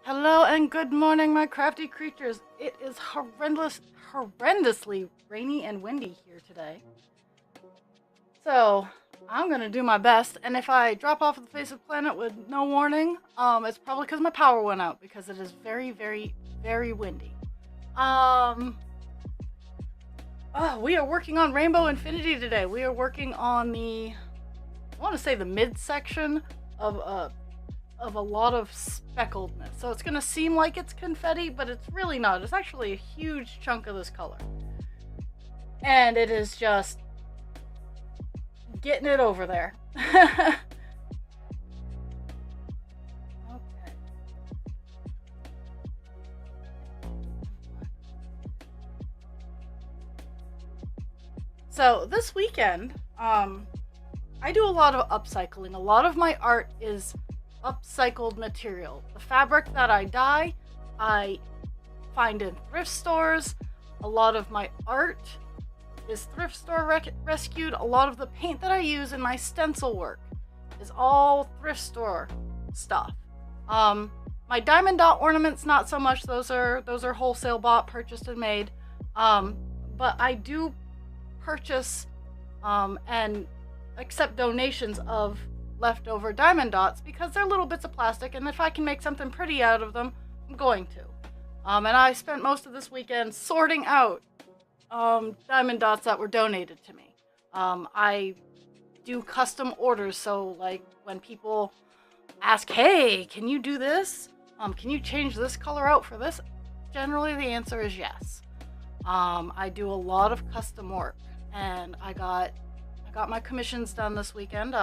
Hello and good morning, my crafty creatures. It is horrendously rainy and windy here today. So, I'm gonna do my best, and if I drop off the face of the planet with no warning, it's probably because my power went out, because it is very, very, very windy. Um, we are working on Rainbow Infinity today. We are working on I want to say the midsection of a lot of speckledness. So it's gonna seem like it's confetti, but it's really not. It's actually a huge chunk of this color. And it is just getting it over there. Okay. So this weekend, I do a lot of upcycling. A lot of my art is upcycled material. The fabric that I dye, I find in thrift stores. A lot of my art is thrift store rescued. A lot of the paint that I use in my stencil work is all thrift store stuff. My diamond dot ornaments, not so much. Those are wholesale bought, purchased, and made. But I do purchase and accept donations of leftover diamond dots because they're little bits of plastic, and if I can make something pretty out of them, I'm going to. And I spent most of this weekend sorting out diamond dots that were donated to me. I do custom orders, so like when people ask, hey, can you do this? Can you change this color out for this? Generally the answer is yes. I do a lot of custom work, and I got my commissions done this weekend.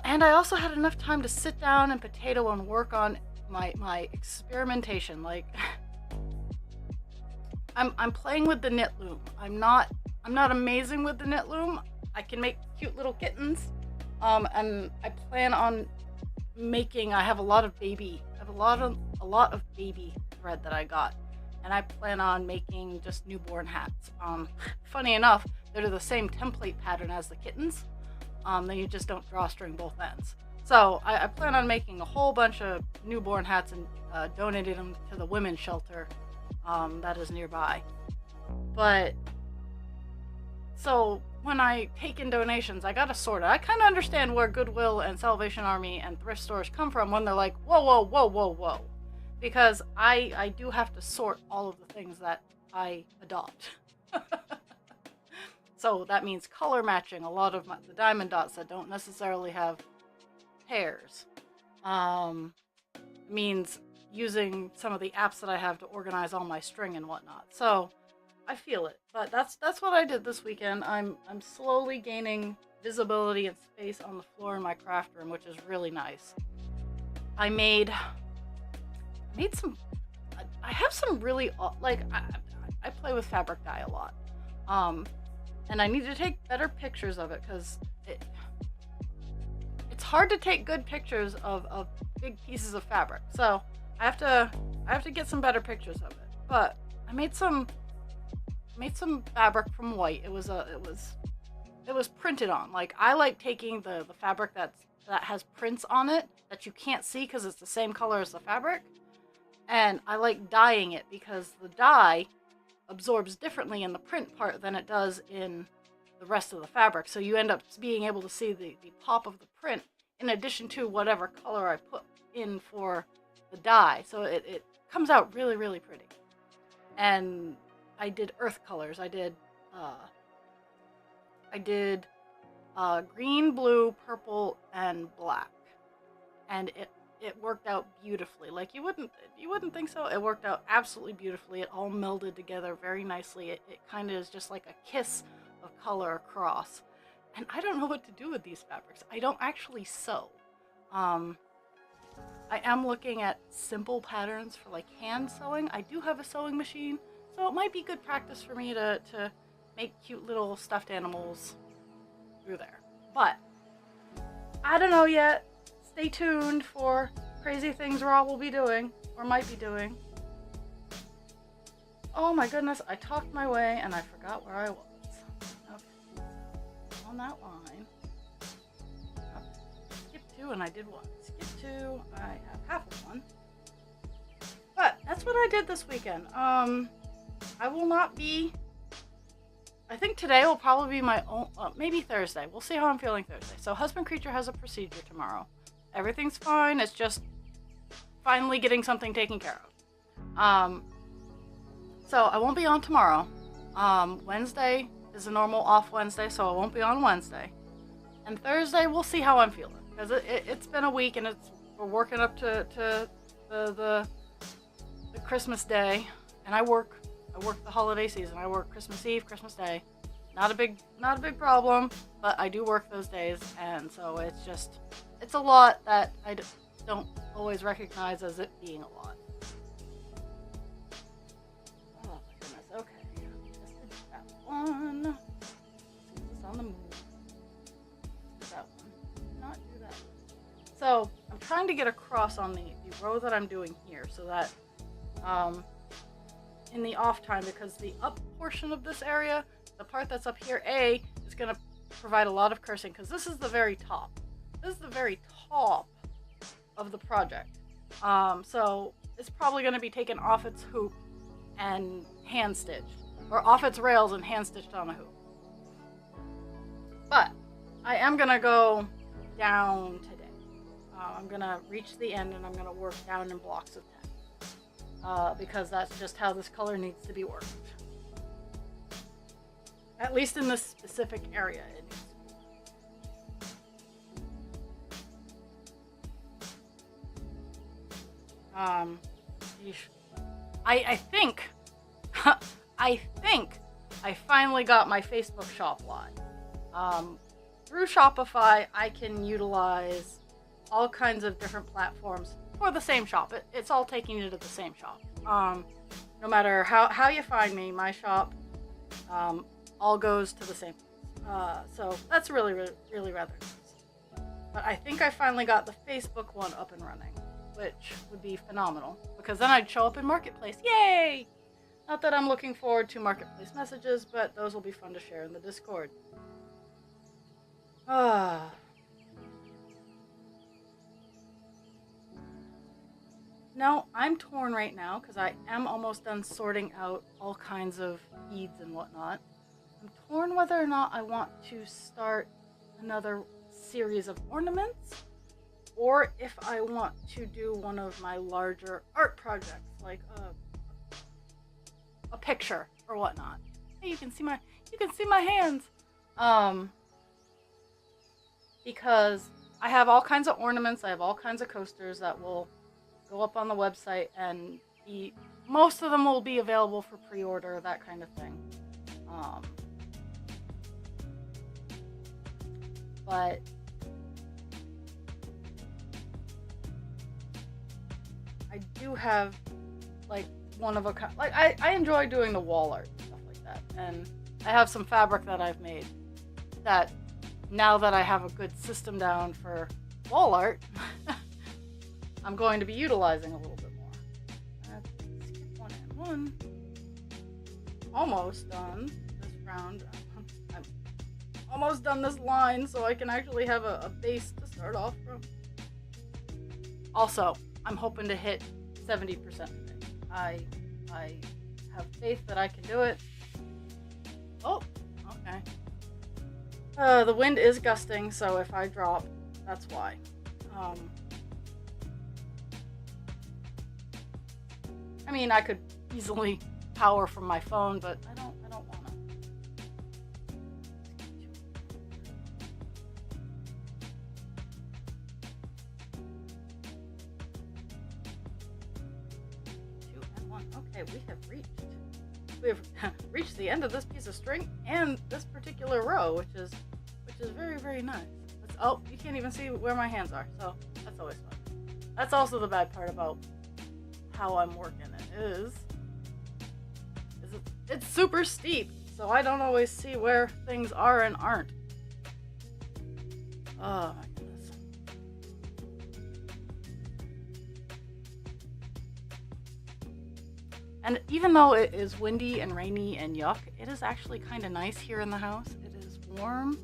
And I also had enough time to sit down and potato and work on my experimentation. Like, I'm playing with the knit loom. I'm not amazing with the knit loom. I can make cute little kittens, and I plan on making. I have a lot of baby thread that I got, and I plan on making just newborn hats. Funny enough, they're the same template pattern as the kittens. Then you just don't drawstring both ends. So I plan on making a whole bunch of newborn hats and donating them to the women's shelter that is nearby. But so when I take in donations, I gotta sort it. I kind of understand where Goodwill and Salvation Army and thrift stores come from when they're like, whoa, whoa, whoa, whoa, whoa. Because I do have to sort all of the things that I adopt. So that means color matching a lot of the diamond dots that don't necessarily have pairs. Means using some of the apps that I have to organize all my string and whatnot. So I feel it, but that's what I did this weekend. I'm slowly gaining visibility and space on the floor in my craft room, which is really nice. I made some. I have some really like I play with fabric dye a lot. And I need to take better pictures of it because it's hard to take good pictures of big pieces of fabric. So I have to get some better pictures of it. But I made some fabric from white. It was printed on. Like, I like taking the fabric that has prints on it that you can't see because it's the same color as the fabric, and I like dyeing it because the dye absorbs differently in the print part than it does in the rest of the fabric. So you end up being able to see the pop of the print in addition to whatever color I put in for the dye. So it comes out really, really pretty. And I did earth colors. I did green, blue, purple, and black. And it worked out beautifully. Like, you wouldn't think so. It worked out absolutely beautifully. It all melded together very nicely. It kind of is just like a kiss of color across. And I don't know what to do with these fabrics. I don't actually sew. I am looking at simple patterns for like hand sewing. I do have a sewing machine, so it might be good practice for me to make cute little stuffed animals through there. But I don't know yet. Stay tuned for crazy things Raw will be doing, or might be doing. Oh my goodness, I talked my way and I forgot where I was. Okay. On that line. Okay. Skip 2 and I did 1. Skip two. I have half of one. But that's what I did this weekend. I will not be... I think today will probably be my own... maybe Thursday. We'll see how I'm feeling Thursday. So Husband Creature has a procedure tomorrow. Everything's fine. It's just finally getting something taken care of. So I won't be on tomorrow. Wednesday is a normal off Wednesday, so I won't be on Wednesday. And Thursday, we'll see how I'm feeling. Because it's been a week, and we're working up to the Christmas day. And I work the holiday season. I work Christmas Eve, Christmas Day. Not a big problem, but I do work those days, and so it's a lot that I don't always recognize as it being a lot. Oh my goodness, okay. Just did that one. See what's on the move. That one. Not do that one. So I'm trying to get across on the row that I'm doing here so that in the off time, because the up portion of this area, the part that's up here, is going to provide a lot of cursing, because this is the very top. This is the very top of the project. So it's probably going to be taken off its hoop and hand stitched, or off its rails and hand stitched on a hoop. But I am going to go down today. I'm going to reach the end and I'm going to work down in blocks of 10. Because that's just how this color needs to be worked. At least in this specific area, it needs to be. I think I finally got my Facebook shop live. Through Shopify, I can utilize all kinds of different platforms for the same shop. It's all taking you to the same shop. No matter how you find me, my shop all goes to the same place. So that's really rather nice. But I think I finally got the Facebook one up and running, which would be phenomenal, because then I'd show up in Marketplace. Yay! Not that I'm looking forward to Marketplace messages, but those will be fun to share in the Discord. No, I'm torn right now because I am almost done sorting out all kinds of beads and whatnot. I'm torn whether or not I want to start another series of ornaments, or if I want to do one of my larger art projects, like a picture or whatnot. Hey, you can see my hands. Because I have all kinds of ornaments, I have all kinds of coasters that will go up on the website, and most of them will be available for pre-order, that kind of thing. But I do have like one of a kind. Like I enjoy doing the wall art and stuff like that, and I have some fabric that I've made that, now that I have a good system down for wall art, I'm going to be utilizing a little bit more. Let's skip one and one. Almost done this round. I'm almost done this line, so I can actually have a base to start off from. Also, I'm hoping to hit 70% today. I have faith that I can do it. Oh, okay. The wind is gusting, so if I drop, that's why. I mean, I could easily power from my phone, but I don't want to. Two and one. Okay, we have reached the end of this piece of string and this particular row, which is very, very nice. Oh, you can't even see where my hands are, so that's always fun. That's also the bad part about how I'm working it is it's super steep, so I don't always see where things are and aren't. Oh my goodness. And even though it is windy and rainy and yuck, it is actually kind of nice here in the house. It is warm.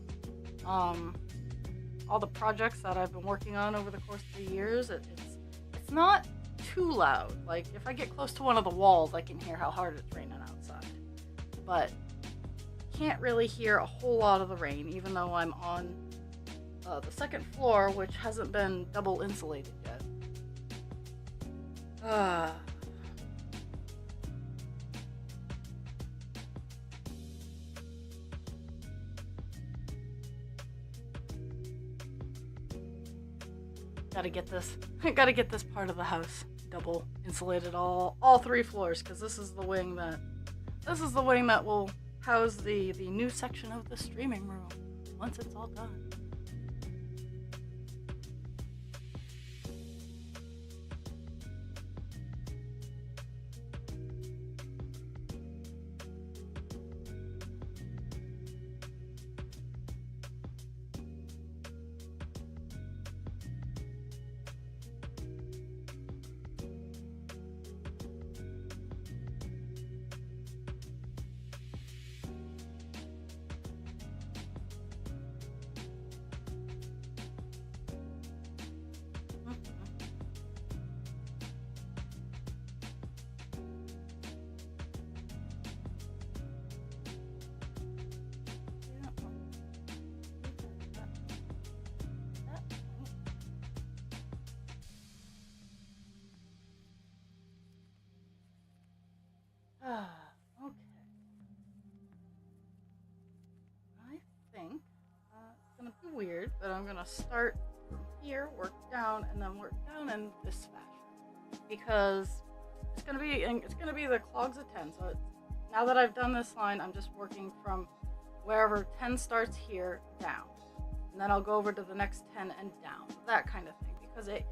all the projects that I've been working on over the course of the years, it's not too loud. Like if I get close to one of the walls, I can hear how hard it's raining outside. But can't really hear a whole lot of the rain, even though I'm on the second floor, which hasn't been double insulated yet. Gotta get this part of the house double insulated, all 3 floors, because this is the wing that will house the new section of the streaming room once it's all done. Okay. I think it's gonna be weird, but I'm gonna start from here, work down, and then work down in this fashion, because it's gonna be the clogs of 10. So now that I've done this line, I'm just working from wherever 10 starts here down, and then I'll go over to the next 10 and down, that kind of thing, because it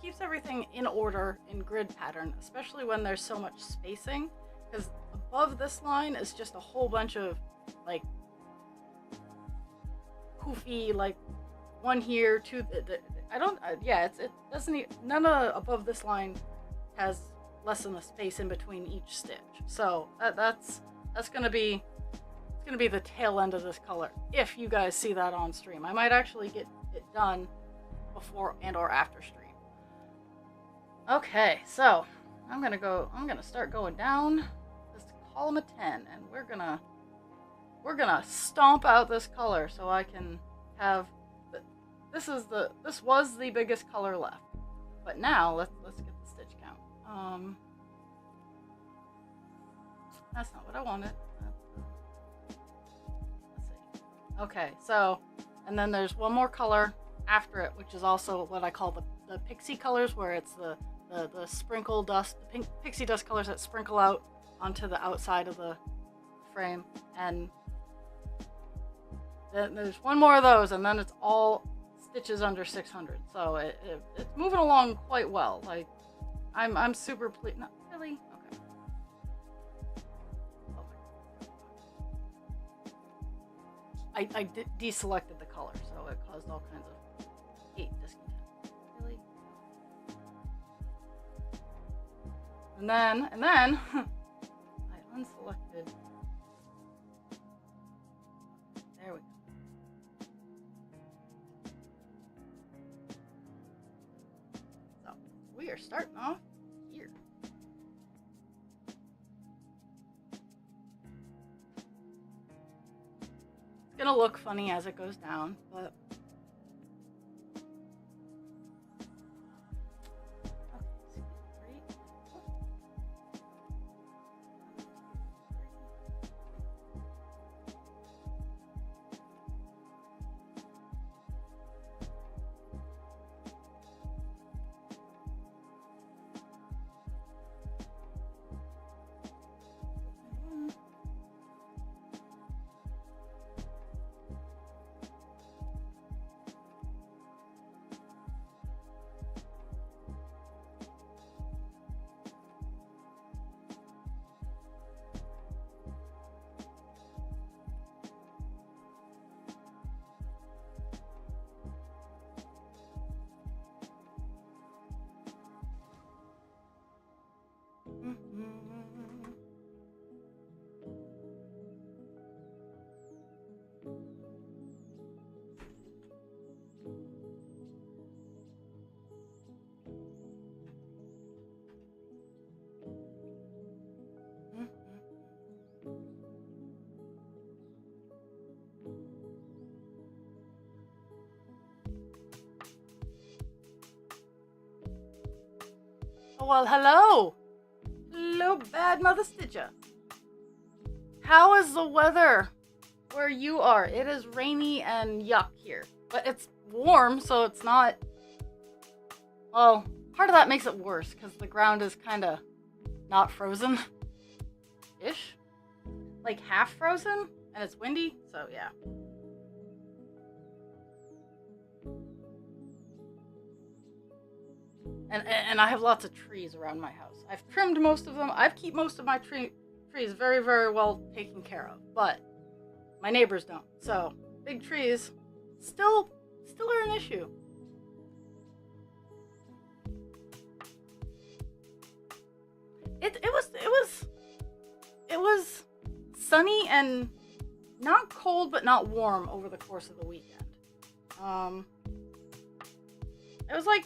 keeps everything in order in grid pattern, especially when there's so much spacing, because above this line is just a whole bunch of like poofy, like one here, two. It doesn't. None of above this line has less than a space in between each stitch. So that's gonna be the tail end of this color. If you guys see that on stream, I might actually get it done before and or after stream. Okay, so I'm gonna start going down this column of 10, and we're gonna stomp out this color so I can have this was the biggest color left, but now let's get the stitch count. That's not what I wanted. Let's see. Okay, so and then there's one more color after it, which is also what I call the pixie colors, where it's the sprinkle dust, the pink pixie dust colors that sprinkle out onto the outside of the frame. And then there's one more of those, and then it's all stitches under 600. So it's moving along quite well. Like I'm super pleased. Not really. Okay. I deselected the color, so it caused all kinds of discontent. Really? And then I unselected. There we go. So we are starting off here. It's gonna look funny as it goes down, but Well, hello. Hello, bad mother Stitcher. How is the weather where you are? It is rainy and yuck here. But it's warm, so it's not... Well, part of that makes it worse, because the ground is kind of not frozen. Ish? Like half frozen? And it's windy, so yeah. And I have lots of trees around my house. I've trimmed most of them. I've kept most of my trees very, very well taken care of. But my neighbors don't. So big trees still are an issue. It was sunny and not cold but not warm over the course of the weekend. It was like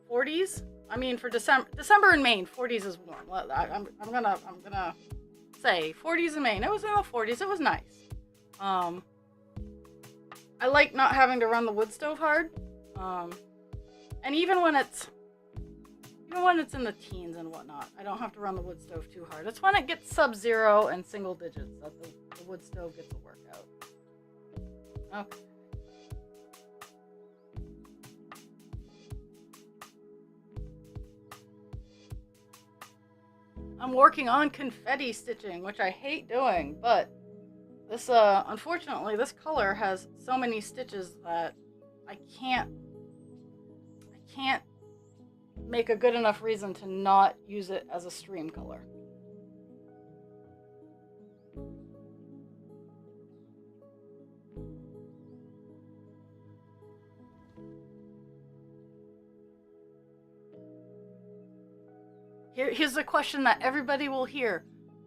40s. I mean, for December in Maine, 40s is warm. I'm gonna say 40s in Maine. It was in the 40s. It was nice. I like not having to run the wood stove hard. And even when it's in the teens and whatnot, I don't have to run the wood stove too hard. It's when it gets sub-zero and single digits that the wood stove gets a workout. Okay. I'm working on confetti stitching, which I hate doing, but this, unfortunately, this color has so many stitches that I can't make a good enough reason to not use it as a stream color. Here's a question that everybody will hear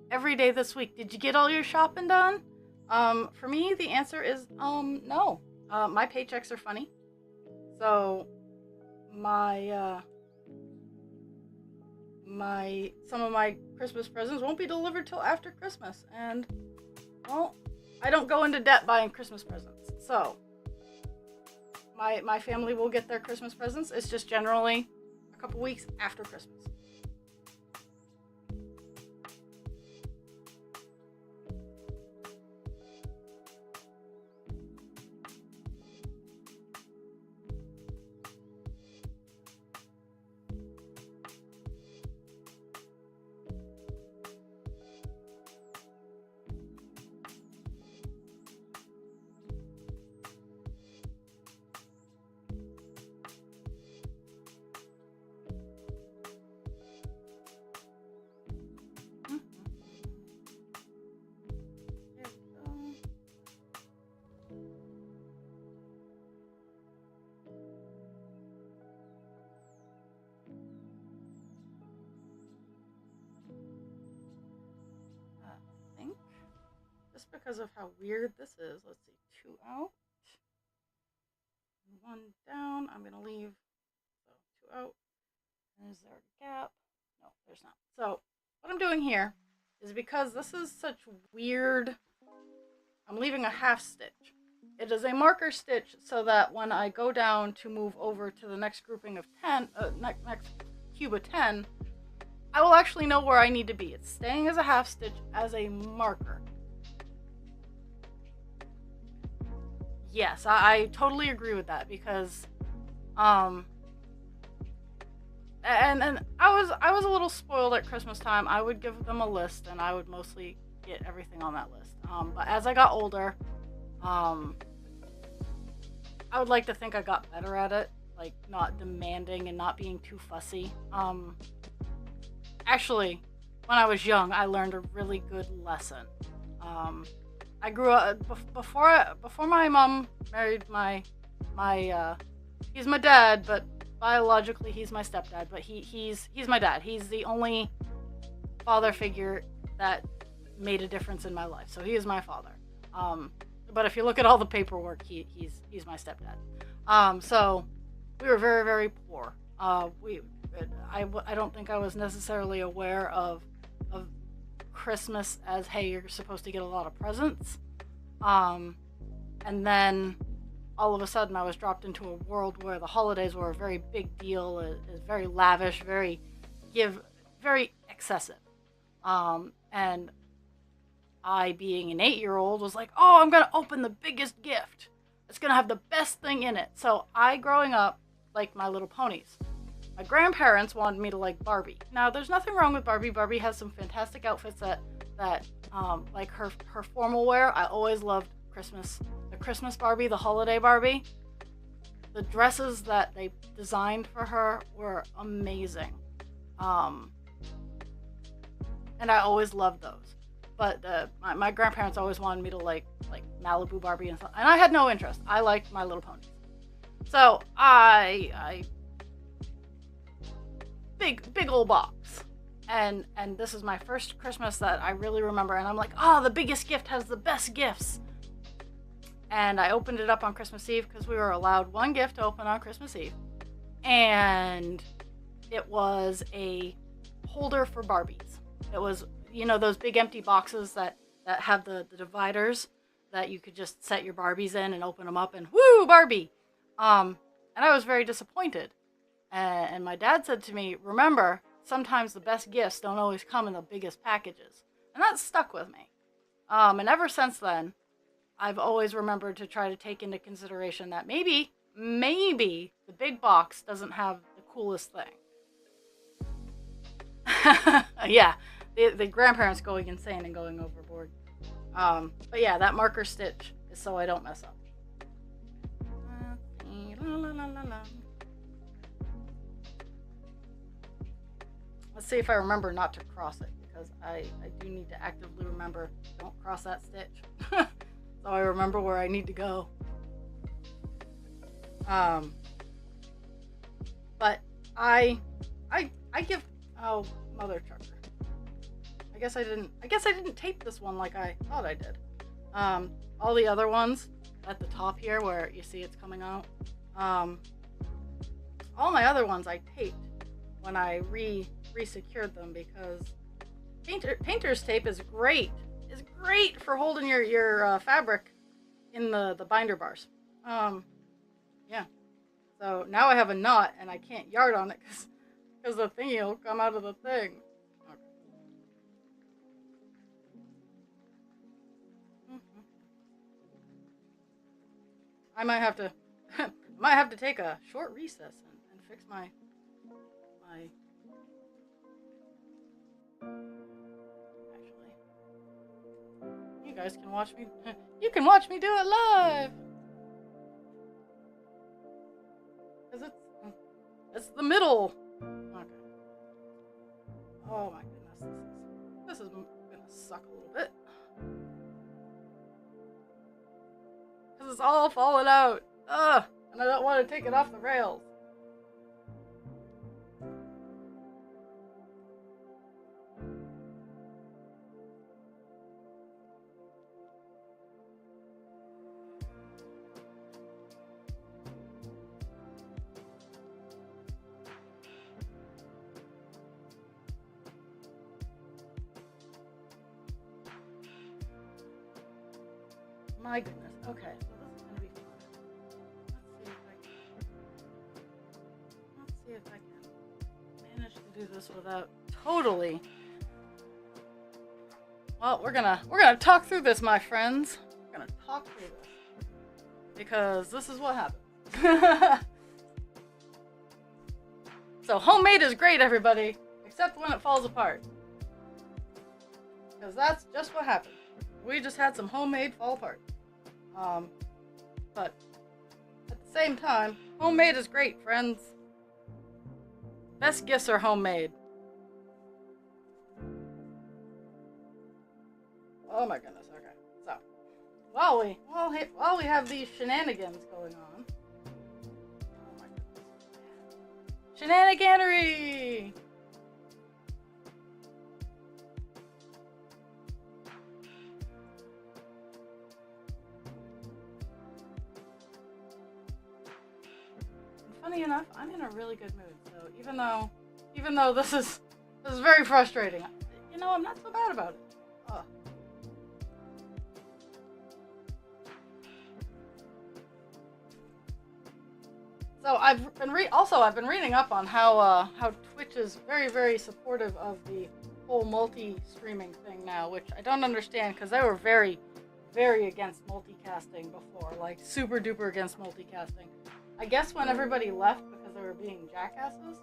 every day this week. Did you get all your shopping done? For me, the answer is no. My paychecks are funny. So some of my Christmas presents won't be delivered till after Christmas, and well, I don't go into debt buying Christmas presents. So my family will get their Christmas presents. It's just generally a couple weeks after Christmas. Because of how weird this is. Let's see, 2 out, 1 down. I'm gonna leave, so 2 out. Is there a gap? No, there's not. So what I'm doing here is, because this is such weird, I'm leaving a half stitch. It is a marker stitch so that when I go down to move over to the next grouping of 10, next cube of 10, I will actually know where I need to be. It's staying as a half stitch as a marker. Yes, I totally agree with that, because and I was a little spoiled at Christmas time. I would give them a list and I would mostly get everything on that list. But as I got older, I would like to think I got better at it, like not demanding and not being too fussy. Actually, when I was young, I learned a really good lesson. I grew up before my mom married he's my dad, but biologically he's my stepdad, but he's my dad. He's the only father figure that made a difference in my life. So he is my father. But if you look at all the paperwork, he's my stepdad. So we were very, very poor. I don't think I was necessarily aware of Christmas as, hey, you're supposed to get a lot of presents. And then all of a sudden I was dropped into a world where the holidays were a very big deal. It was very lavish, very give very excessive. And I, being an 8-year-old, was like, oh, I'm going to open the biggest gift. It's going to have the best thing in it. So I, growing up, liked My Little Ponies. My grandparents wanted me to like Barbie. Now, there's nothing wrong with Barbie. Barbie has some fantastic outfits that like her formal wear. I always loved the Christmas Barbie, the holiday Barbie. The dresses that they designed for her were amazing. And I always loved those. But my grandparents always wanted me to like Malibu Barbie and stuff. And I had no interest. I liked My Little Ponies. So I big old box. And this is my first Christmas that I really remember. And I'm like, oh, the biggest gift has the best gifts. And I opened it up on Christmas Eve because we were allowed one gift to open on Christmas Eve. And it was a holder for Barbies. It was, you know, those big empty boxes that have the dividers that you could just set your Barbies in and open them up and woo, Barbie. And I was very disappointed. And my dad said to me, remember, sometimes the best gifts don't always come in the biggest packages. And that stuck with me. And ever since then, I've always remembered to try to take into consideration that maybe the big box doesn't have the coolest thing. Yeah, the grandparents going insane and going overboard. But yeah, that marker stitch is so I don't mess up. Let's see if I remember not to cross it, because I do need to actively remember, don't cross that stitch. So I remember where I need to go. But I give, oh, mother trucker. I guess I didn't tape this one like I thought I did. All the other ones at the top here where you see it's coming out, all my other ones I taped when I re-secured them, because painter's tape is great. Is great for holding your fabric in the binder bars. Yeah. So now I have a knot and I can't yard on it because the thingy will come out of the thing. Okay. I might have to take a short recess and fix my you guys can watch me. You can watch me do it live. Cause it's the middle. Okay. Oh my goodness, this is gonna suck a little bit. Cause it's all falling out. Ugh, and I don't want to take it off the rails. My goodness. Okay, so this is gonna be fun. Let's see if I can manage to do this without totally. Well, we're gonna talk through this, my friends. We're gonna talk through this because this is what happens. So homemade is great, everybody, except when it falls apart, because that's just what happened. We just had some homemade fall apart. But at the same time, homemade is great, friends. Best gifts are homemade. Oh my goodness. Okay. So, while we have these shenanigans going on. Oh my goodness. Shenaniganery! Funny enough, I'm in a really good mood. So even though this is very frustrating, you know, I'm not so bad about it. Ugh. So I've been I've been reading up on how Twitch is very, very supportive of the whole multi-streaming thing now, which I don't understand because they were very, very against multicasting before, like super duper against multicasting. I guess when everybody left because they were being jackasses,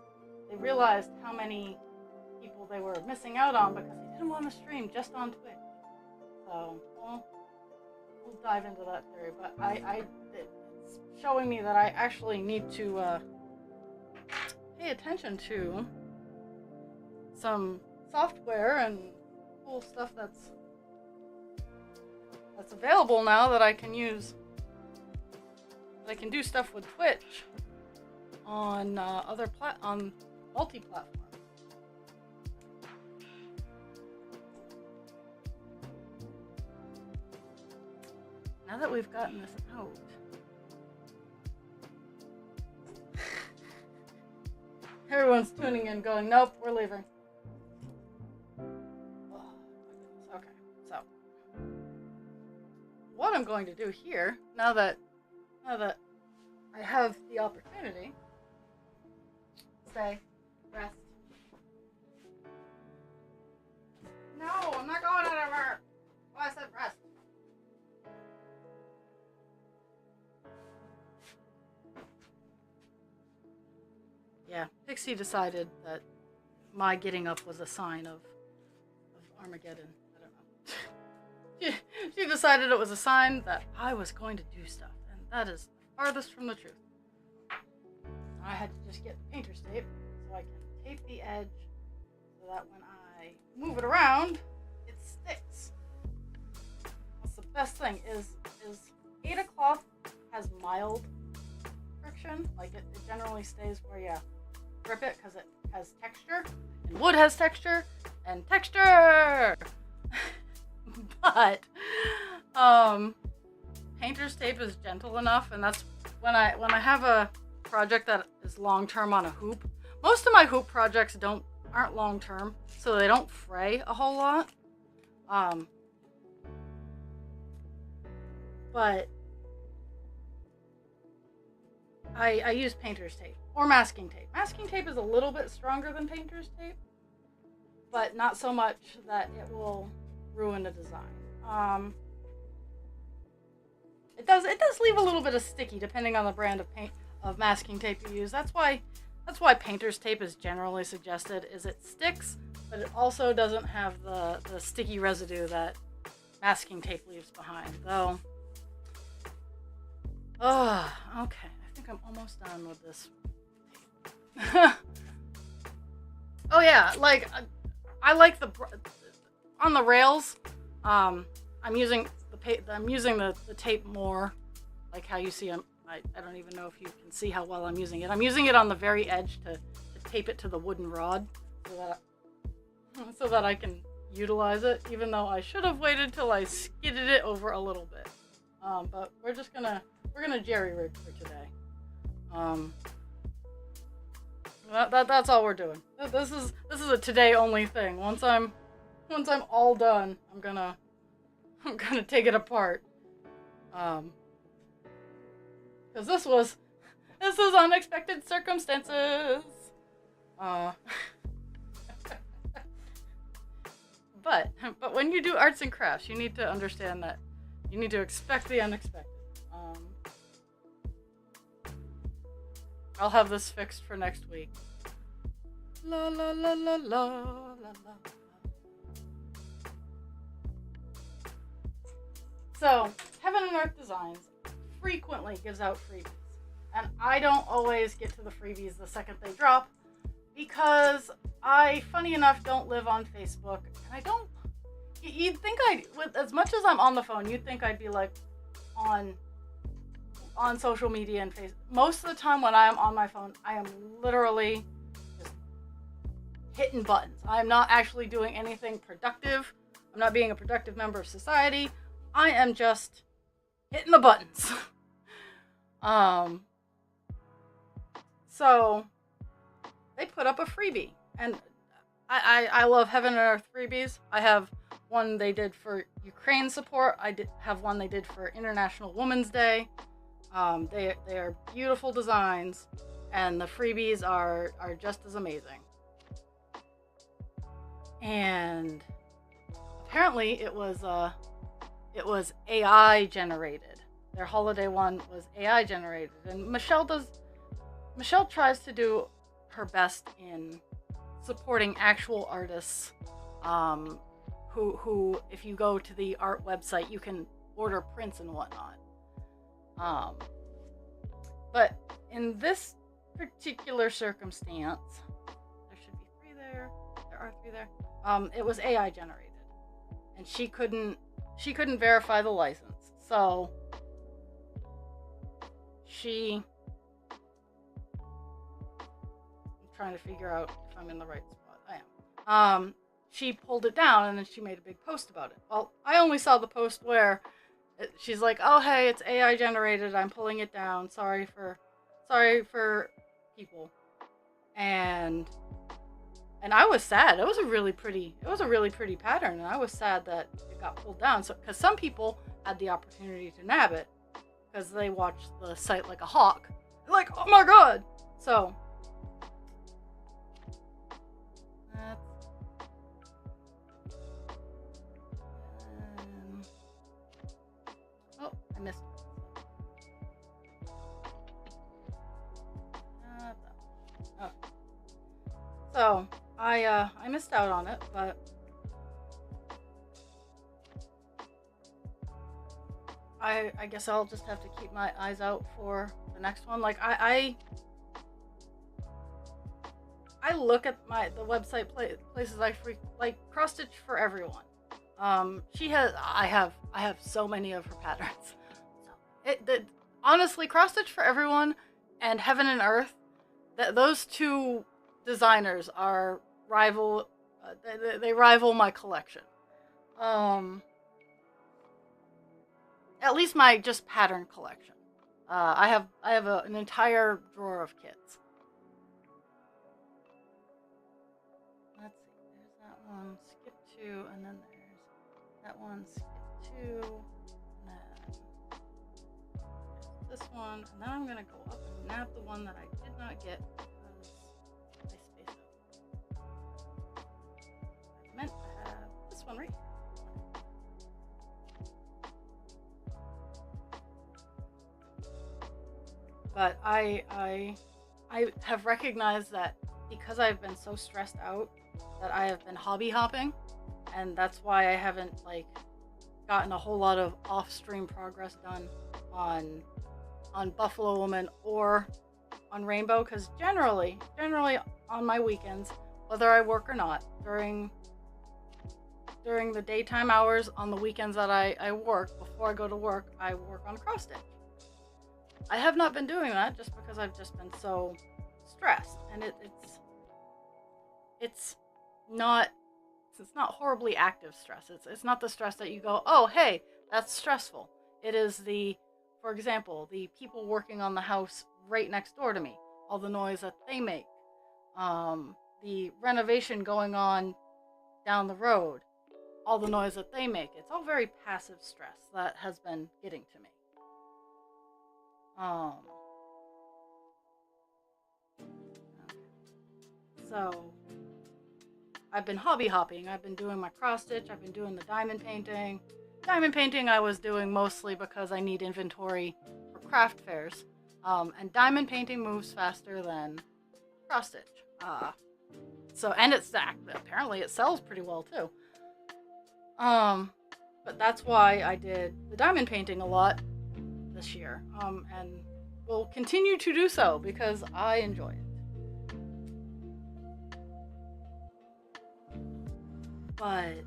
they realized how many people they were missing out on because they didn't want to stream just on Twitch. So, well, we'll dive into that theory, but it's showing me that I actually need to pay attention to some software and cool stuff that's available now that I can use. I can do stuff with Twitch on on multi-platform. Now that we've gotten this out, everyone's tuning in going, nope, we're leaving. Okay, so what I'm going to do here, now that I have the opportunity, say, rest. No, I'm not going anywhere. Oh, I said rest. Yeah, Pixie decided that my getting up was a sign of Armageddon. I don't know. She decided it was a sign that I was going to do stuff, and that is the farthest from the truth. I had to just get the painter's tape so I can tape the edge so that when I move it around, it sticks. That's the best thing is Ada cloth has mild friction, like it generally stays where you grip it because it has texture, and wood has texture, and texture. But painter's tape is gentle enough, and that's when I have a project that is long term on a hoop. Most of my hoop projects aren't long term, so they don't fray a whole lot. But I use painter's tape or masking tape. Masking tape is a little bit stronger than painter's tape, but not so much that it will ruin the design. It does leave a little bit of sticky depending on the brand of masking tape you use. That's why painter's tape is generally suggested, is it sticks, but it also doesn't have the sticky residue that masking tape leaves behind. Though, okay, I think I'm almost done with this. Oh yeah, like I like on the rails. I'm using the tape more, like how you see them. I don't even know if you can see how well I'm using it. I'm using it on the very edge to tape it to the wooden rod so that I can utilize it, even though I should have waited till I skidded it over a little bit. But we're gonna jerry rig for today. That's all we're doing. This is a today only thing. Once I'm all done, I'm gonna take it apart. Because this was unexpected circumstances. But when you do arts and crafts, you need to understand that you need to expect the unexpected. I'll have this fixed for next week. La la la la la la la. So, Heaven and Earth Designs frequently gives out freebies. And I don't always get to the freebies the second they drop because I, funny enough, don't live on Facebook. And I don't... You'd think with as much as I'm on the phone, you'd think I'd be like on social media and Facebook. Most of the time when I am on my phone, I am literally just hitting buttons. I am not actually doing anything productive. I'm not being a productive member of society. I am just hitting the buttons. So they put up a freebie, and I love Heaven and Earth freebies. I have one they did for Ukraine support. I have one they did for International Women's Day. They are beautiful designs, and the freebies are just as amazing. And apparently it was AI generated. Their holiday one was AI generated, and Michelle tries to do her best in supporting actual artists, who if you go to the art website you can order prints and whatnot. Um, but in this particular circumstance, there should be three there. There are three there. It was AI generated, and she couldn't verify the license, so I'm trying to figure out if I'm in the right spot. I am. She pulled it down, and then she made a big post about it. Well, I only saw the post where she's like, "Oh, hey, it's AI generated. I'm pulling it down. Sorry for people." And I was sad. It was a really pretty pattern, and I was sad that it got pulled down. So, because some people had the opportunity to nab it, because they watched the site like a hawk, like, oh my god. So, oh, I missed it. Okay. So I missed out on it, but I guess I'll just have to keep my eyes out for the next one. Like I look at the website places I like Cross Stitch for Everyone. I have so many of her patterns. So honestly, Cross Stitch for Everyone and Heaven and Earth, those two designers are rival. They rival my collection. At least my just pattern collection. I have an entire drawer of kits. Let's see. There's that one. Skip 2, and then there's that one. Skip 2, and then this one, and then I'm gonna go up and nab the one that I did not get because I spaced out. I meant to have this one right here. But I have recognized that because I've been so stressed out that I have been hobby hopping, and that's why I haven't gotten a whole lot of off-stream progress done on Buffalo Woman or on Rainbow, because generally on my weekends, whether I work or not, during the daytime hours on the weekends that I work, before I go to work, I work on cross stitch. I have not been doing that just because I've just been so stressed, and it's not horribly active stress. It's not the stress that you go, oh hey, that's stressful. It is for example, the people working on the house right next door to me, all the noise that they make, the renovation going on down the road, all the noise that they make. It's all very passive stress that has been getting to me. So I've been hobby hopping. I've been doing my cross stitch. I've been doing the diamond painting. Diamond painting I was doing mostly because I need inventory for craft fairs. And diamond painting moves faster than cross stitch. And apparently it sells pretty well too. But that's why I did the diamond painting a lot this year, and will continue to do so because I enjoy it. But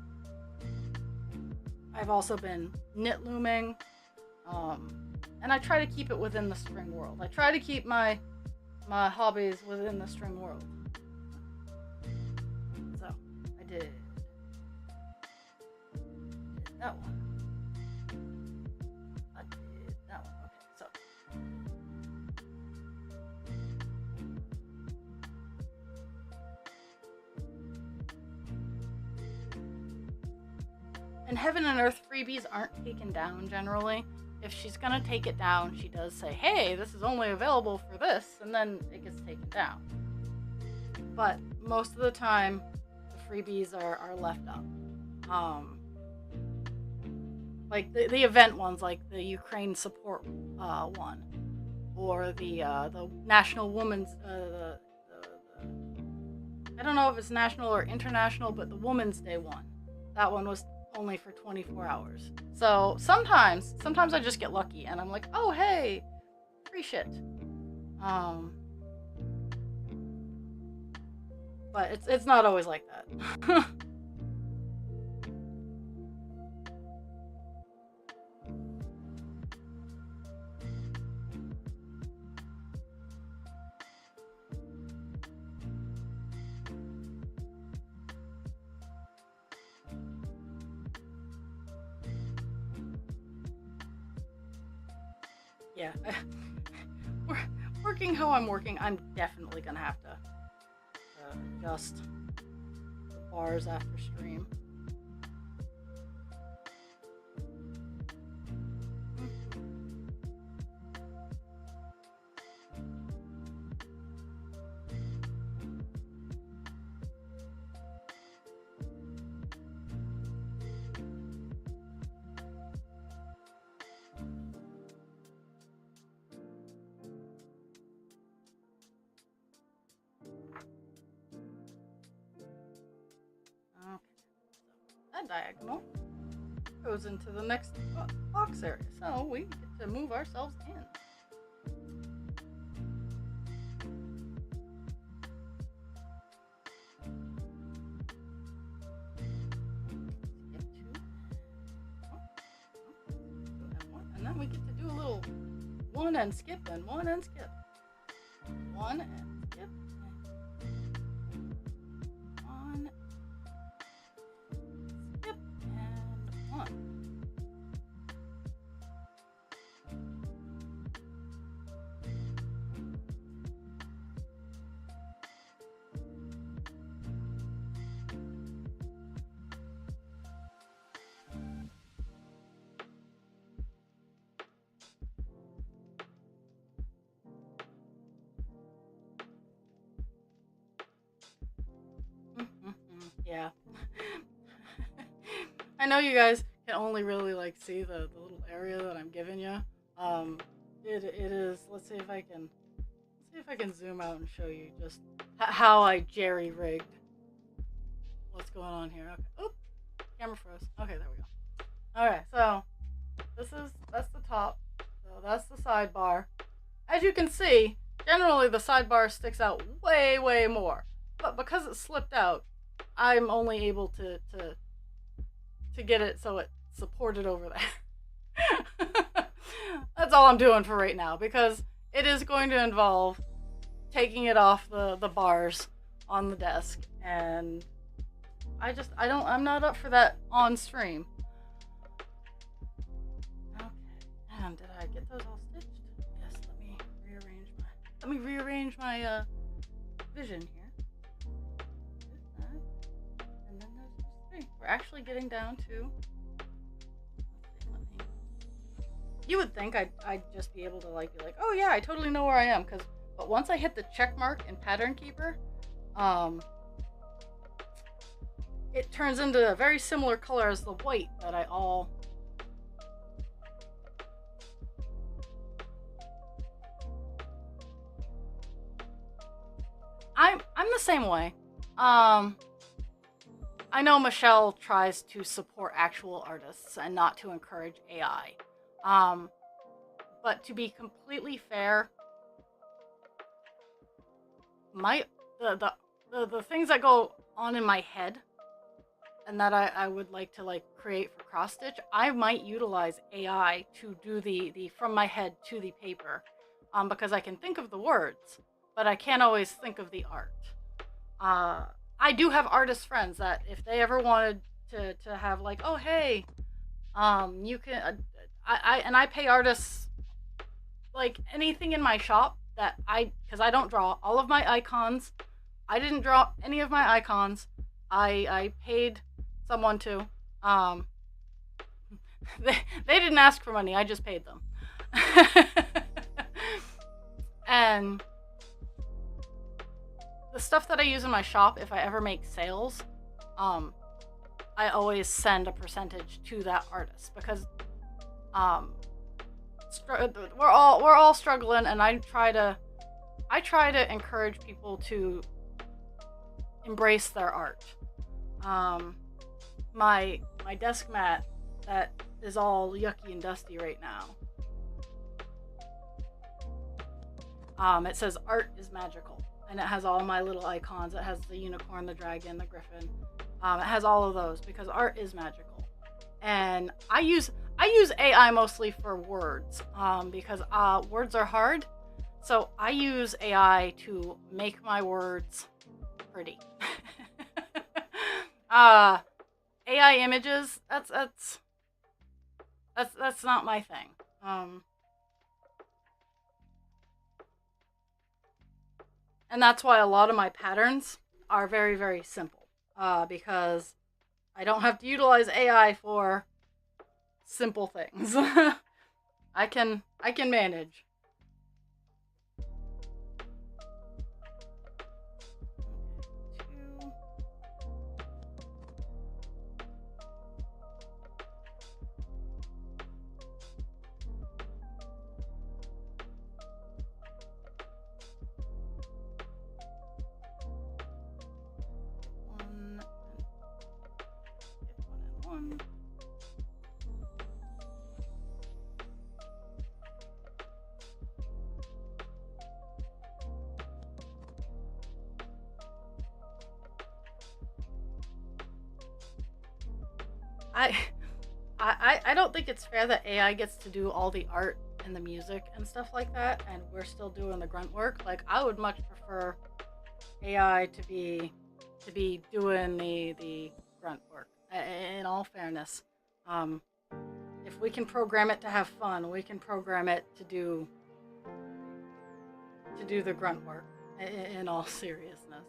I've also been knit looming, and I try to keep it within the string world. I try to keep my hobbies within the string world. So I did that one. And Heaven and Earth freebies aren't taken down generally. if she's gonna take it down, she does say, hey, this is only available for this, and then it gets taken down. But most of the time, the freebies are left up. Like the event ones, like the Ukraine support one, or the National Women's I don't know if it's national or international, but the Women's Day one. That one was only for 24 hours. So sometimes I just get lucky and I'm like, oh hey, free shit. But it's not always like that. Yeah. Working how I'm working, I'm definitely gonna have to adjust the bars after stream. Diagonal goes into the next box area, so we get to move ourselves in. And then we get to do a little one and skip and one and skip. One and skip. One. Skip and one. Yeah. I know you guys can only really like see the little area that I'm giving you. It is. Let's see if I can zoom out and show you just how I jerry rigged what's going on here. Okay. Oop. Camera froze. Okay, there we go. All right. So that's the top. So that's the sidebar. As you can see, generally the sidebar sticks out way more. But because it slipped out, I'm only able to get it so it's supported over there. That's all I'm doing for right now, because it is going to involve taking it off the bars on the desk, and I'm not up for that on stream. Okay, and did I get those all stitched? Yes, let me rearrange my vision here. We're actually getting down to. You would think I'd just be able to be like, oh yeah, I totally know where I am, but once I hit the check mark in Pattern Keeper, it turns into a very similar color as the white that I'm the same way. I know Michelle tries to support actual artists and not to encourage AI. But to be completely fair, the things that go on in my head and that I would like to create for cross stitch, I might utilize AI to do the from my head to the paper, because I can think of the words, but I can't always think of the art. I do have artist friends that if they ever wanted to have oh hey, you can I pay artists anything in my shop that because I don't draw all of my icons. I didn't draw any of my icons. I paid someone to. they didn't ask for money. I just paid them. And the stuff that I use in my shop, if I ever make sales, I always send a percentage to that artist because we're all struggling, and I try to encourage people to embrace their art. My desk mat that is all yucky and dusty right now. It says art is magical, and it has all my little icons. It has the unicorn, the dragon, the griffin. It has all of those because art is magical. And I use AI mostly for words because words are hard. So I use AI to make my words pretty. AI images, that's not my thing. And that's why a lot of my patterns are very, very simple. Because I don't have to utilize AI for simple things. I can manage. I don't think it's fair that AI gets to do all the art and the music and stuff like that, and we're still doing the grunt work. Like, I would much prefer AI to be doing the grunt work. In all fairness, if we can program it to have fun, we can program it to do the grunt work. In all seriousness.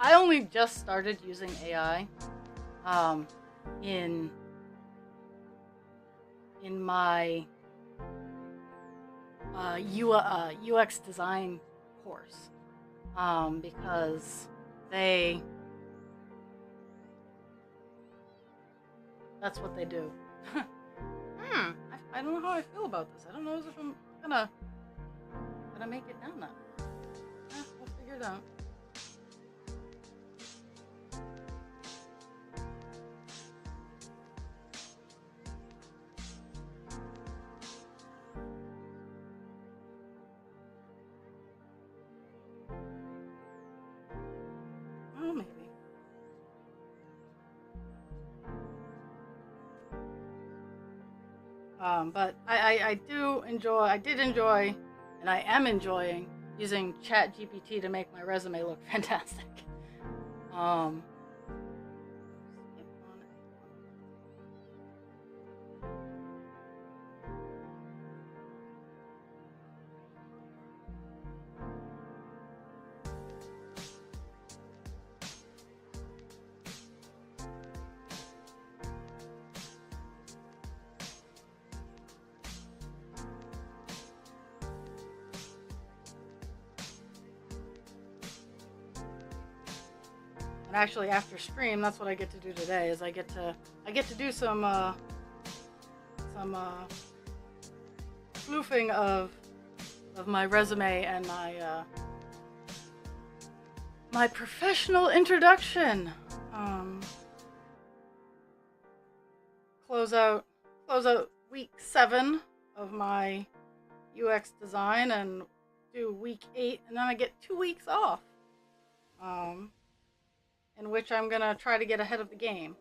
I only just started using AI in my UX design course because that's what they do. I don't know how I feel about this. I don't know if I'm gonna make it down that far. We'll figure it out. Oh, maybe. But I did enjoy, and I am enjoying using ChatGPT to make my resume look fantastic. And actually, after stream, that's what I get to do today. Is I get to do some spoofing of my resume and my professional introduction. Close out week 7 of my UX design and do week 8, and then I get 2 weeks off. in which I'm gonna try to get ahead of the game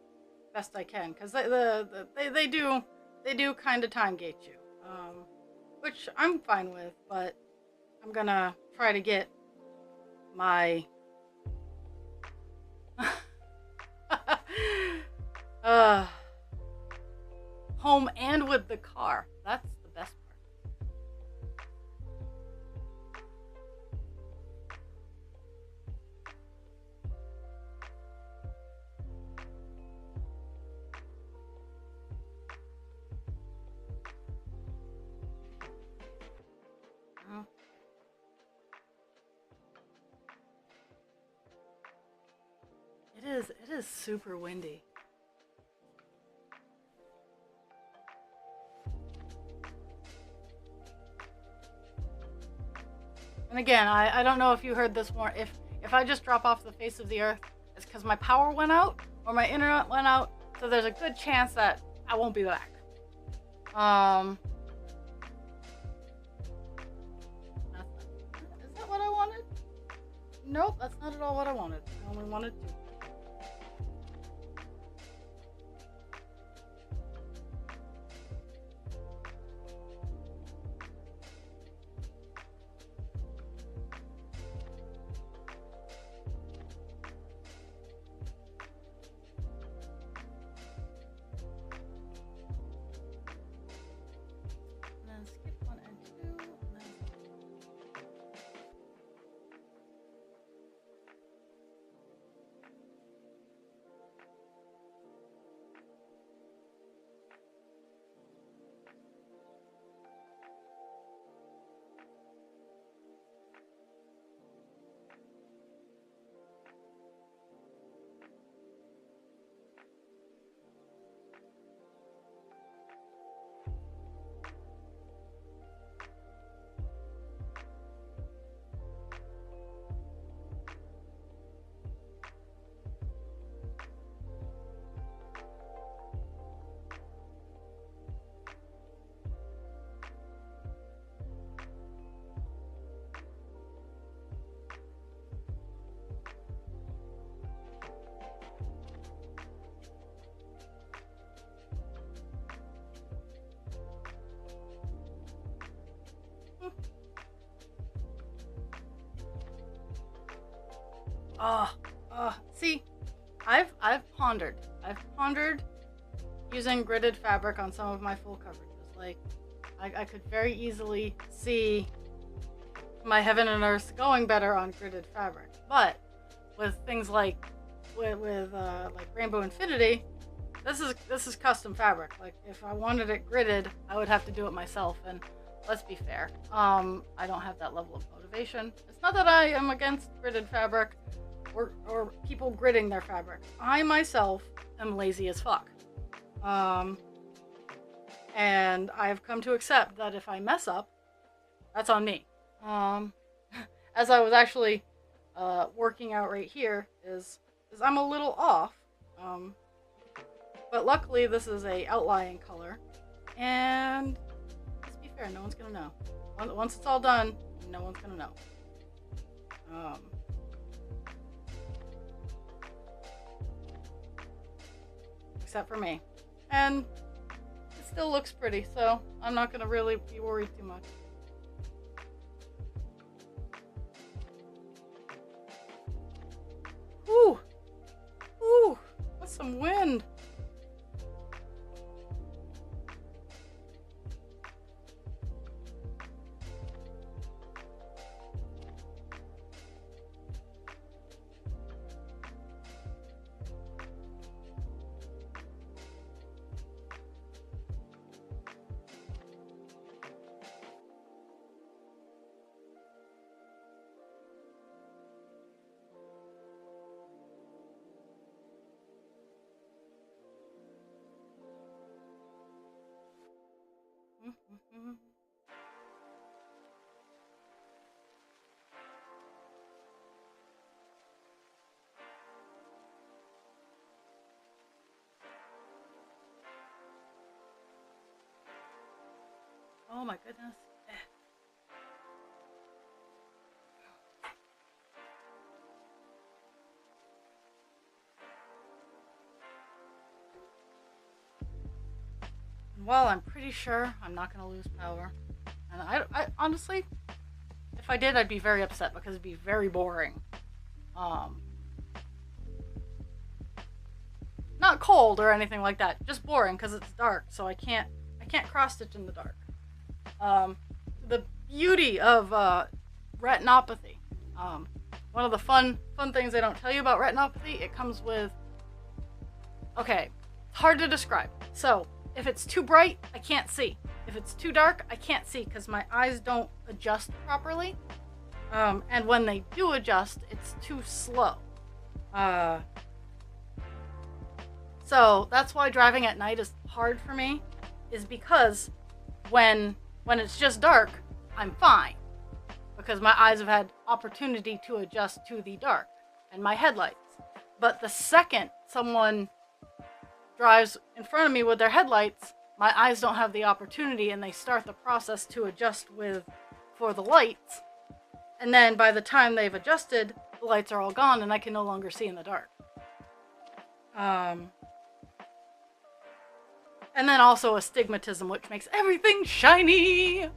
best I can, because they do kind of time gate you, which I'm fine with, but I'm gonna try to get my uh, home and with the car. That's the best part. Oh. It is super windy. And again, I don't know if you heard this more. If I just drop off the face of the earth, it's because my power went out or my internet went out. So there's a good chance that I won't be back. Is that what I wanted? Nope, that's not at all what I wanted. I only wanted two. Skip 1 and 2. See, I've pondered using gridded fabric on some of my full coverages. Like, I could very easily see my heaven and earth going better on gridded fabric, but with things like like Rainbow Infinity, this is custom fabric. Like, if I wanted it gridded, I would have to do it myself, and let's be fair, I don't have that level of motivation. It's not that I am against gridded fabric or people gridding their fabric. I myself am lazy as fuck. And I've come to accept that if I mess up, that's on me. As I was actually working out right here, is I'm a little off. But luckily this is a outlying color, and let's be fair, no one's gonna know. Once it's all done, no one's gonna know. Except for me. And it still looks pretty, so I'm not gonna really be worried too much. Ooh! Ooh! That's some wind! Oh my goodness. Well, I'm pretty sure I'm not going to lose power. And I honestly, if I did, I'd be very upset because it'd be very boring. Um, Not cold or anything like that, just boring because it's dark. So I can't cross stitch in the dark. Um, the beauty of retinopathy. Um, One of the fun things they don't tell you about retinopathy, it comes with. Okay, it's hard to describe. So if it's too bright, I can't see. If it's too dark, I can't see because my eyes don't adjust properly. And when they do adjust, it's too slow. Uh, so that's why driving at night is hard for me, is because when it's just dark, I'm fine because my eyes have had opportunity to adjust to the dark and my headlights. But the second someone drives in front of me with their headlights, my eyes don't have the opportunity and they start the process to adjust with for the lights. And then by the time they've adjusted, the lights are all gone and I can no longer see in the dark. And then also astigmatism, which makes everything shiny.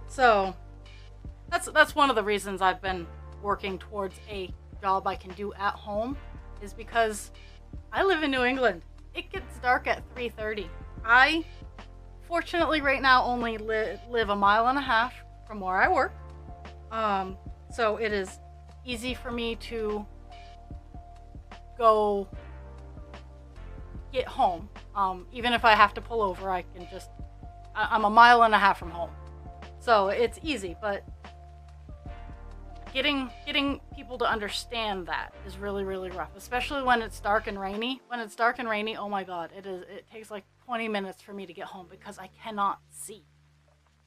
So that's one of the reasons I've been working towards a job I can do at home, is because I live in New England. It gets dark at 3:30. I fortunately right now only live a mile and a half from where I work. So it is easy for me to go get home. Even if I have to pull over, I can just. I'm a mile and a half from home, so it's easy. But getting people to understand that is really really rough, especially when it's dark and rainy. When it's dark and rainy, oh my god, it takes like 20 minutes for me to get home because I cannot see.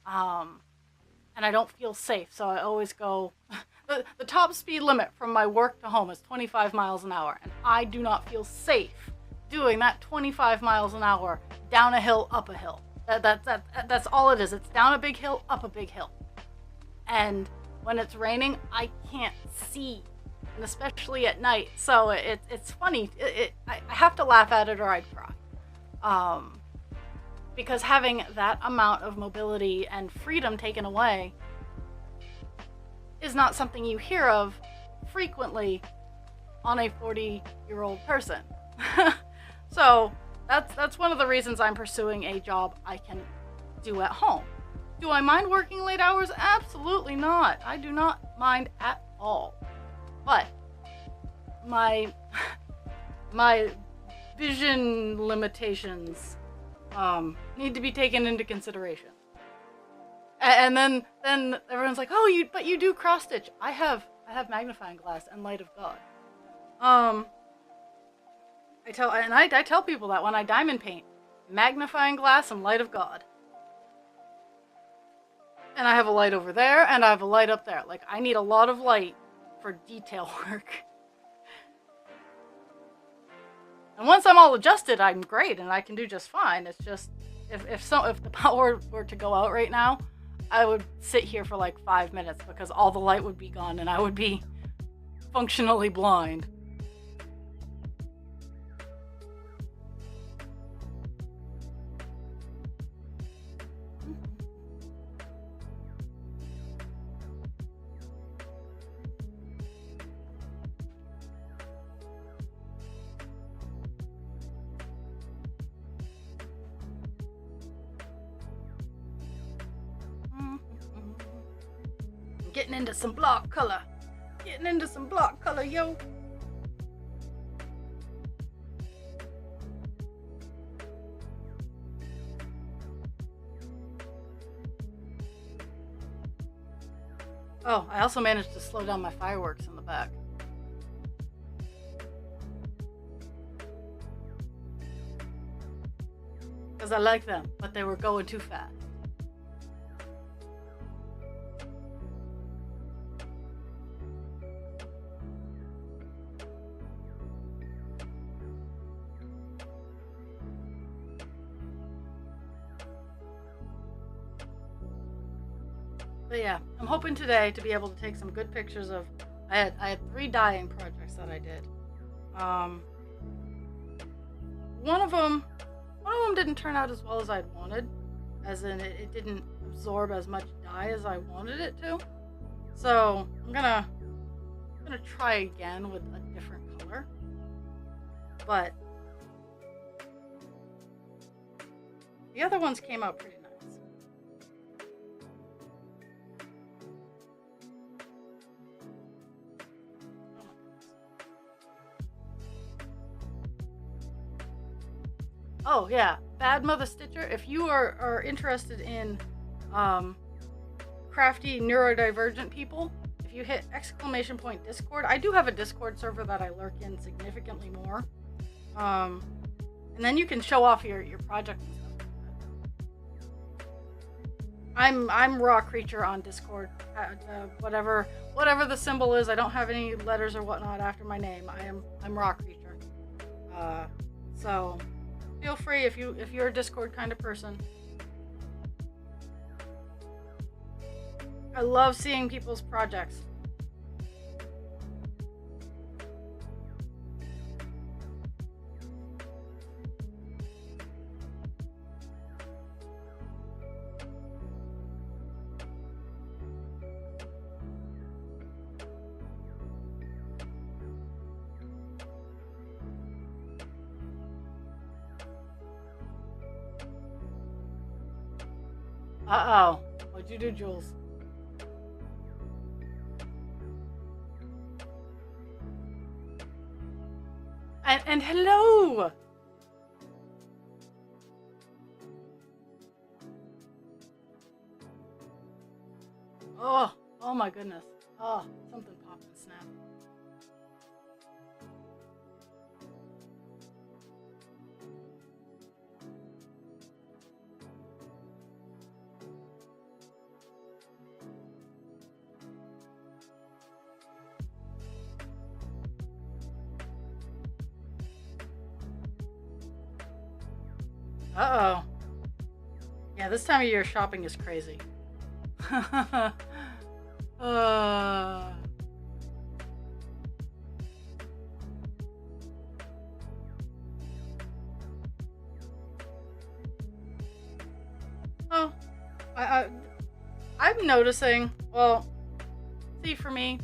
And I don't feel safe, so I always go. The top speed limit from my work to home is 25 miles an hour, and I do not feel safe doing that 25 miles an hour down a hill, up a hill. That's all it is. It's down a big hill, up a big hill. And when it's raining, I can't see, and especially at night. So it's funny. I have to laugh at it or I'd cry. Because having that amount of mobility and freedom taken away is not something you hear of frequently on a 40-year-old person. So that's one of the reasons I'm pursuing a job I can do at home. Do I mind working late hours? Absolutely not. I do not mind at all. But my vision limitations need to be taken into consideration. And then everyone's like, "Oh, you do cross stitch." I have magnifying glass and light of God. I tell people that when I diamond paint, magnifying glass and light of God. And I have a light over there and I have a light up there. Like, I need a lot of light for detail work. And once I'm all adjusted, I'm great and I can do just fine. It's just if the power were to go out right now, I would sit here for like 5 minutes because all the light would be gone and I would be functionally blind. Getting into some block color. Getting into some block color, yo. Oh, I also managed to slow down my fireworks in the back. Because I like them, but they were going too fast. But yeah, I'm hoping today to be able to take some good pictures of. I had 3 dyeing projects that I did. Um, one of them didn't turn out as well as I'd wanted, as in it didn't absorb as much dye as I wanted it to. So I'm gonna try again with a different color. But the other ones came out pretty nice. Oh yeah, Bad Mother Stitcher. If you are interested in crafty neurodivergent people, if you hit !Discord, I do have a Discord server that I lurk in significantly more. And then you can show off your project and stuff. I'm Raw Creature on Discord. Whatever the symbol is, I don't have any letters or whatnot after my name. I'm Raw Creature. So feel free if you're a Discord kind of person. I love seeing people's projects. Uh-oh. What'd you do, Jules? And hello! Oh my goodness. Oh, something popped and snapped. Uh-oh. Yeah, this time of year shopping is crazy. Oh, I'm noticing, well, see, for me,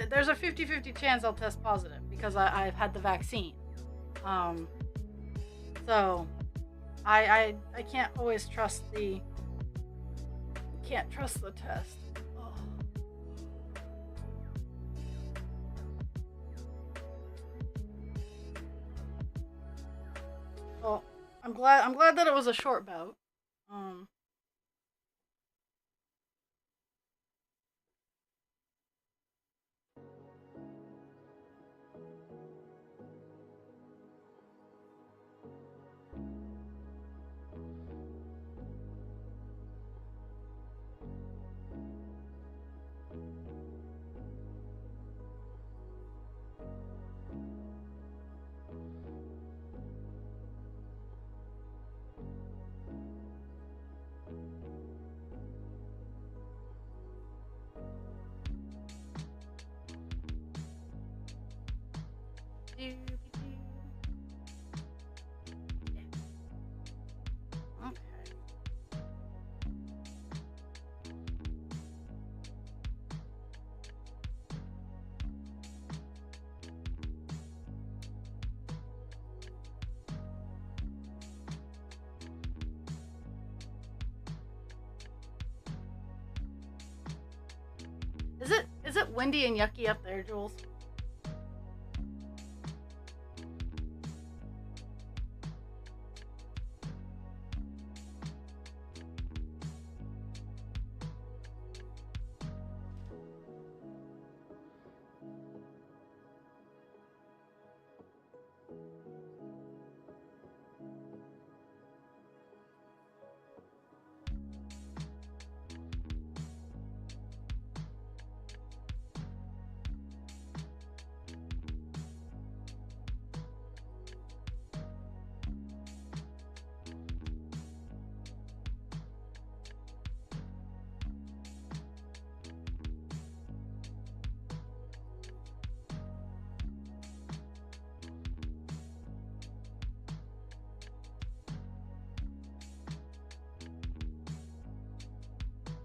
there's a 50-50 chance I'll test positive because I've had the vaccine. So I can't always trust the test. Oh. Well, I'm glad that it was a short bout. Is it windy and yucky up there, Jules?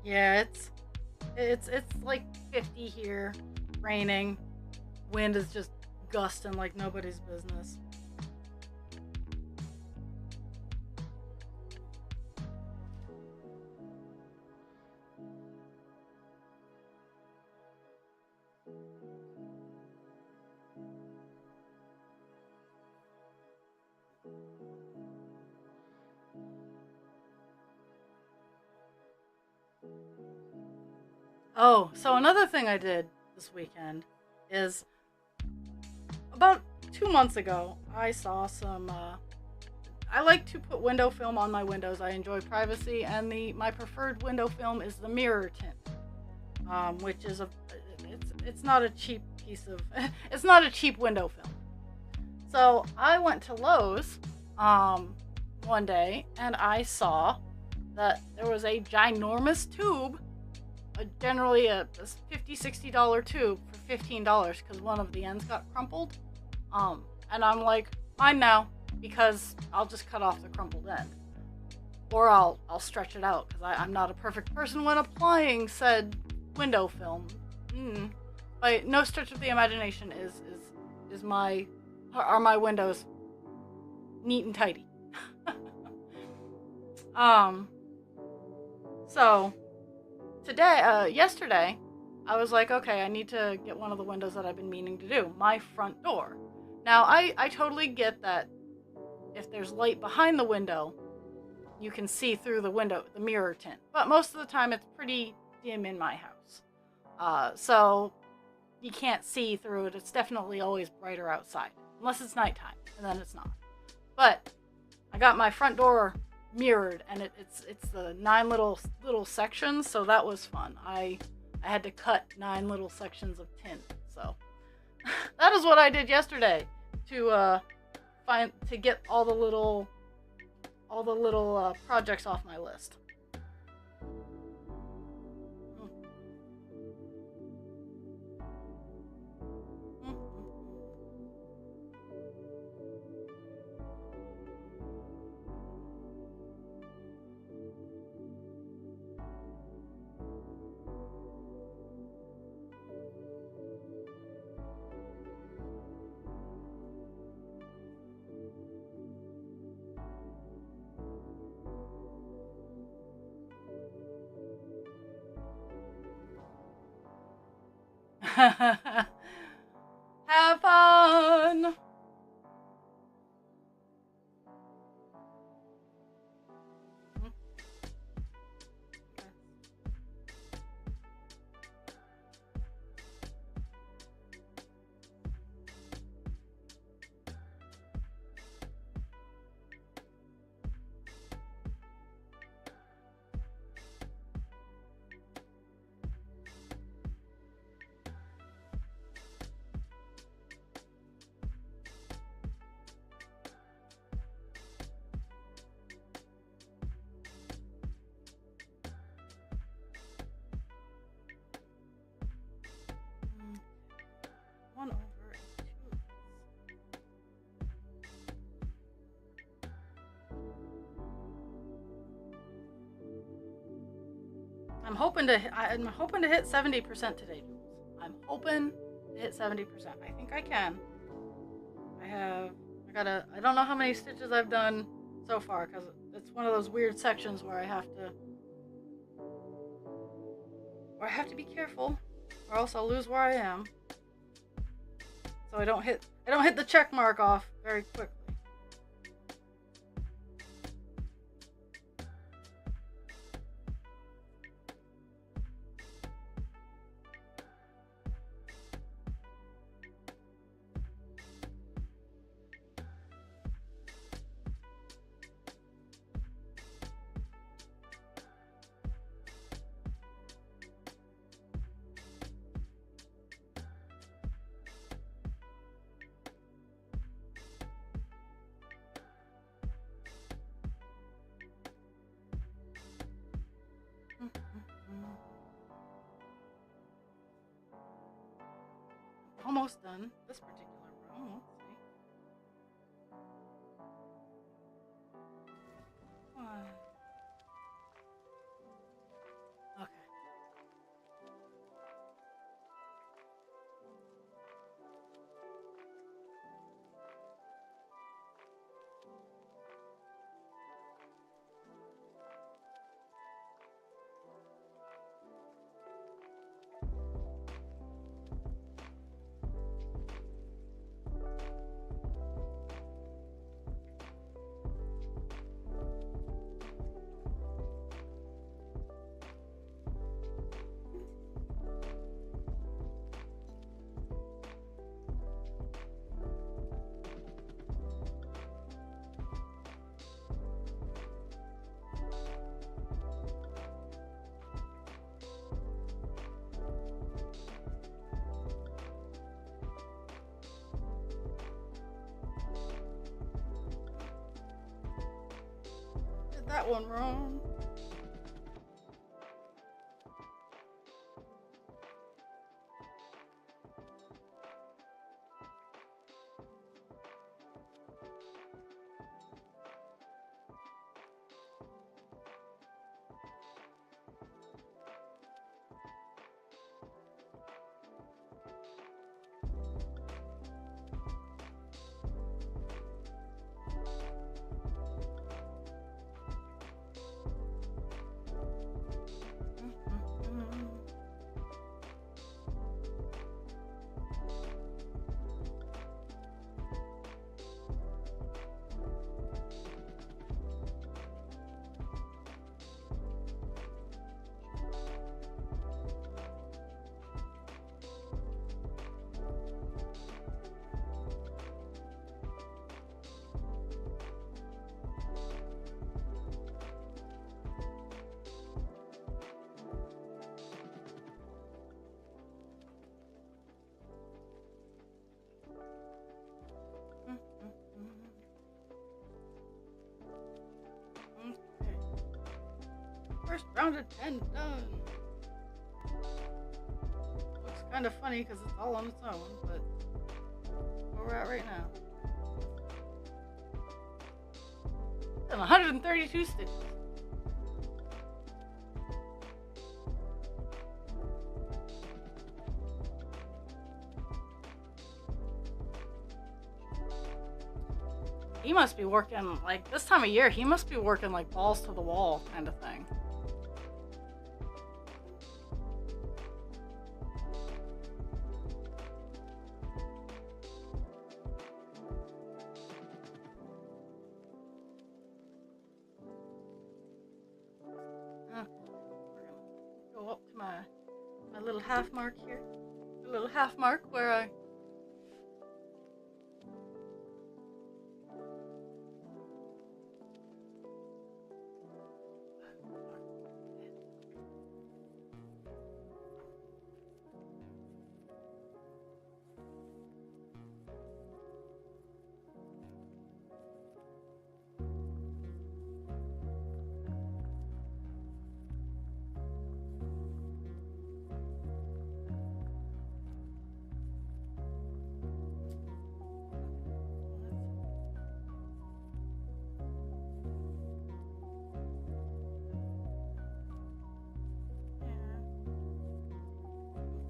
Yeah, it's like 50 here, raining, wind is just gusting like nobody's business. Oh, so another thing I did this weekend is about 2 months ago, I saw some. I like to put window film on my windows. I enjoy privacy, and the my preferred window film is the mirror tint, which is a. It's not a cheap piece of. It's not a cheap window film. So I went to Lowe's, one day, and I saw that there was a ginormous tube, generally a $50-$60 tube for $15 because one of the ends got crumpled. And I'm like, mine now, because I'll just cut off the crumpled end, or I'll stretch it out because I'm not a perfect person when applying said window film. But no stretch of the imagination is my are my windows neat and tidy. um. So yesterday, I was like, okay, I need to get one of the windows that I've been meaning to do, my front door. Now, I totally get that if there's light behind the window, you can see through the window, the mirror tint. But most of the time, it's pretty dim in my house. So you can't see through it. It's definitely always brighter outside, unless it's nighttime, and then it's not. But I got my front door mirrored, and it's the 9 little sections, so that was fun. I had to cut 9 little sections of tint, so that is what I did yesterday to get all the little projects off my list. Have fun. One over two. I'm hoping to hit 70% today, Jules. I'm hoping to hit 70%. I think I can. I don't know how many stitches I've done so far because it's one of those weird sections where I have to be careful, or else I'll lose where I am. So I don't hit the check mark off very quickly. Almost done this particular row. Let's see. One. Okay. that one wrong. First round of 10 done. Looks kind of funny because it's all on its own, but where we're at right now. And 132 stitches. He must be working, like, this time of year, he must be working like balls to the wall kind of thing. We're gonna go up to my little half mark here. A little half mark where I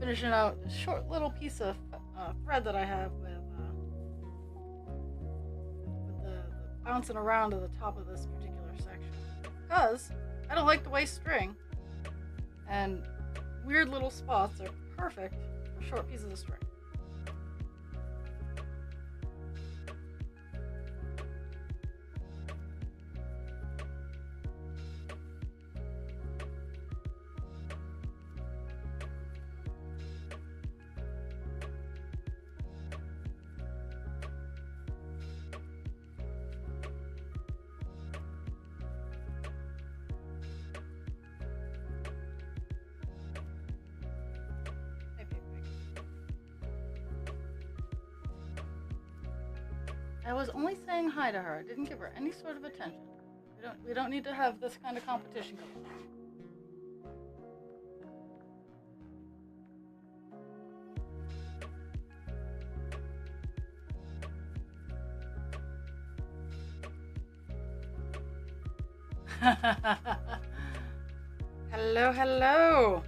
finishing out a short little piece of thread that I have with the bouncing around to the top of this particular section, because I don't like to waste string, and weird little spots are perfect for short pieces of string. I was only saying hi to her. I didn't give her any sort of attention. We don't need to have this kind of competition going on. Hello, hello.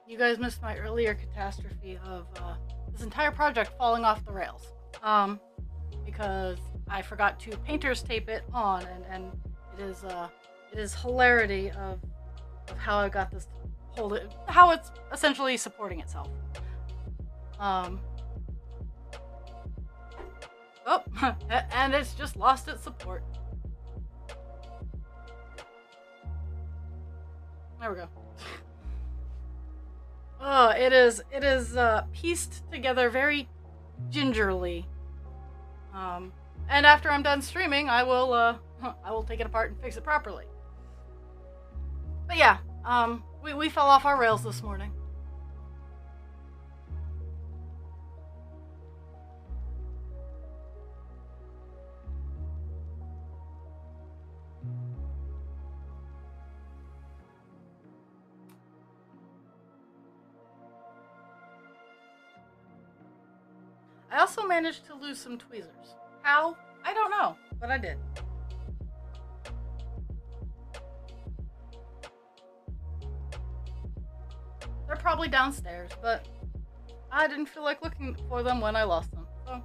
you guys missed my earlier catastrophe of this entire project falling off the rails. Because I forgot to painter's tape it on, and it is hilarity of how I got this how it's essentially supporting itself. Oh, and it's just lost its support. There we go. It is pieced together very gingerly. And after I'm done streaming, I will take it apart and fix it properly. But yeah, we fell off our rails this morning. I also managed to lose some tweezers. How? I don't know, but I did. They're probably downstairs, but I didn't feel like looking for them when I lost them. So,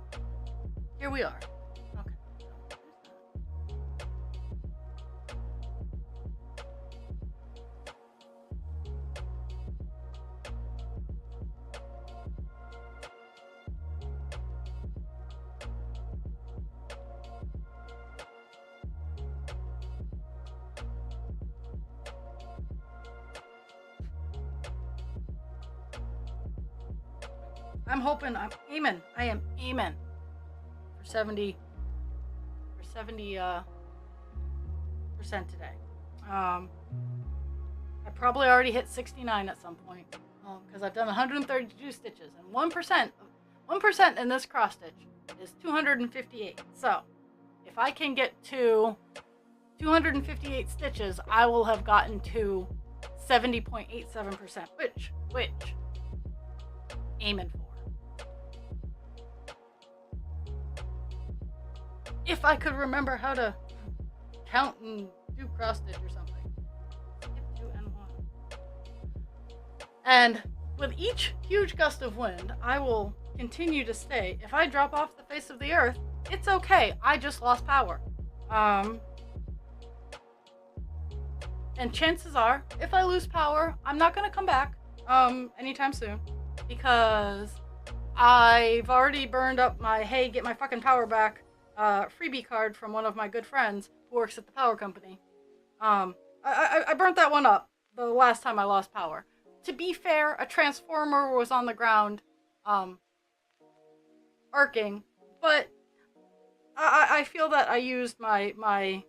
here we are. Okay. I'm hoping, I am aiming for 70% today. I probably already hit 69 at some point, because I've done 132 stitches, and 1% in this cross stitch is 258. So, if I can get to 258 stitches, I will have gotten to 70.87%, which aiming for. If I could remember how to count and do cross stitch or something. Skip 2 and 1. And with each huge gust of wind, I will continue to stay. If I drop off the face of the earth, it's okay. I just lost power. And chances are, if I lose power, I'm not going to come back anytime soon, because I've already burned up my, hey, get my fucking power back freebie card from one of my good friends who works at the power company. I burnt that one up the last time I lost power. To be fair, a transformer was on the ground arcing, but I feel that I used my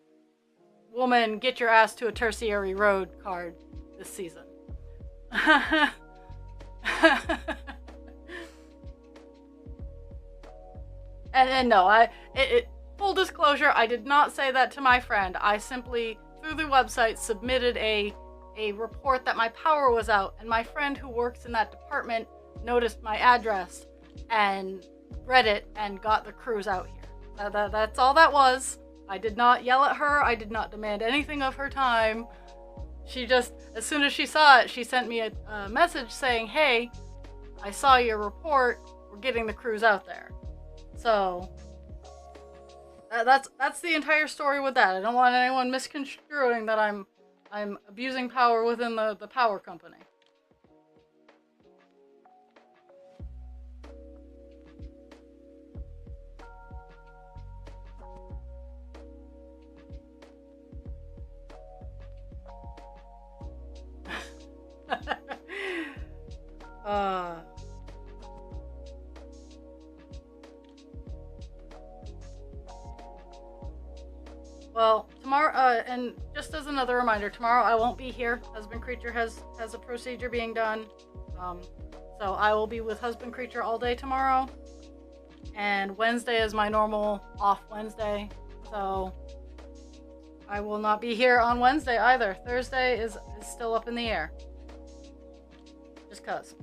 woman get your ass to a tertiary road card this season. And no, full disclosure, I did not say that to my friend. I simply, through the website, submitted a report that my power was out, and my friend who works in that department noticed my address and read it and got the crews out here. That's all that was. I did not yell at her. I did not demand anything of her time. She just, as soon as she saw it, she sent me a message saying, hey, I saw your report. We're getting the crews out there. So that's the entire story with that. I don't want anyone misconstruing that I'm abusing power within the power company. Well, tomorrow, and just as another reminder, tomorrow I won't be here. Husband Creature has a procedure being done. So I will be with Husband Creature all day tomorrow. And Wednesday is my normal off Wednesday. So I will not be here on Wednesday either. Thursday is still up in the air. Just 'cause.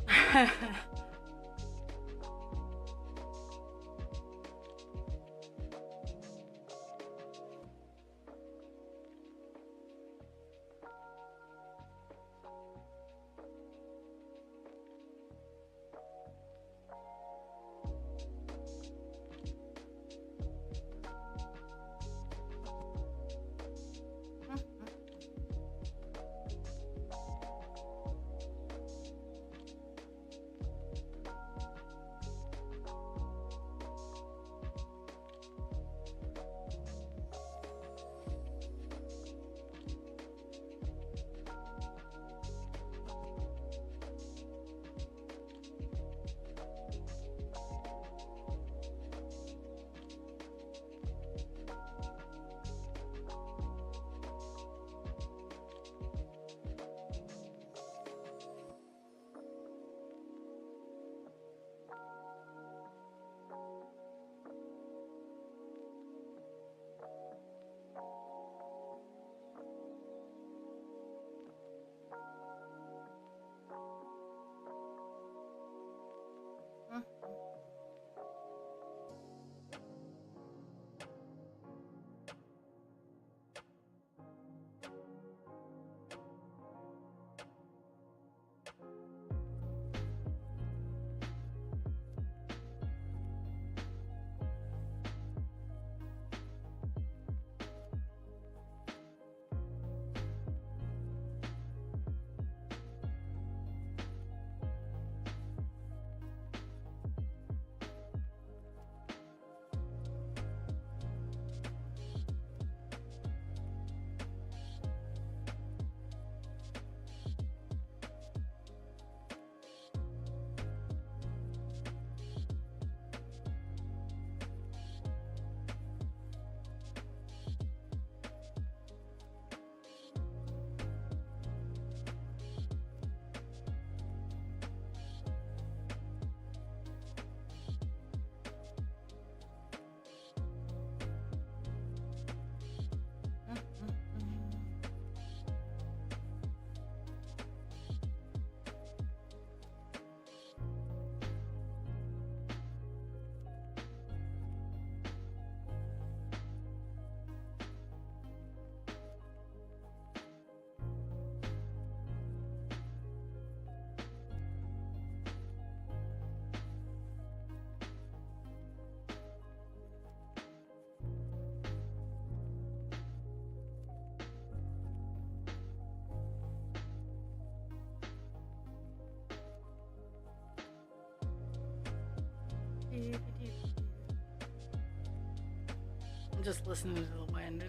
I'm just listening to the wind.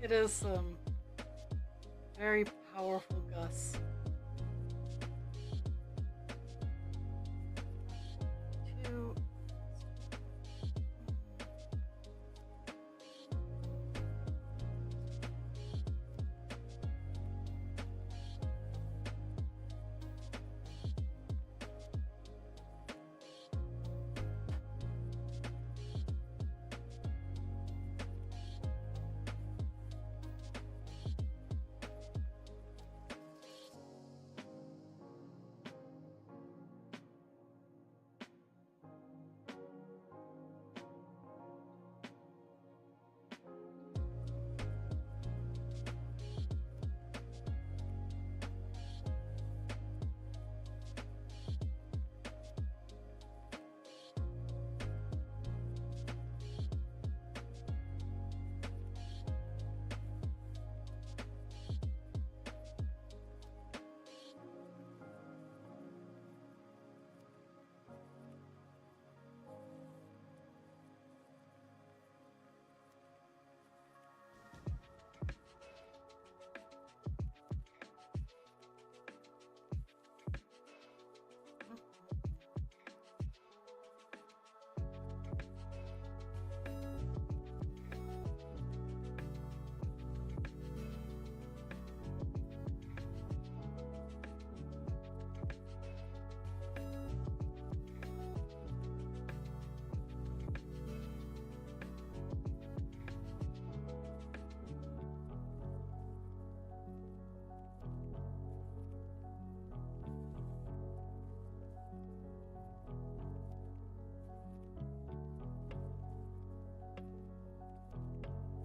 It is some very powerful gusts. Two.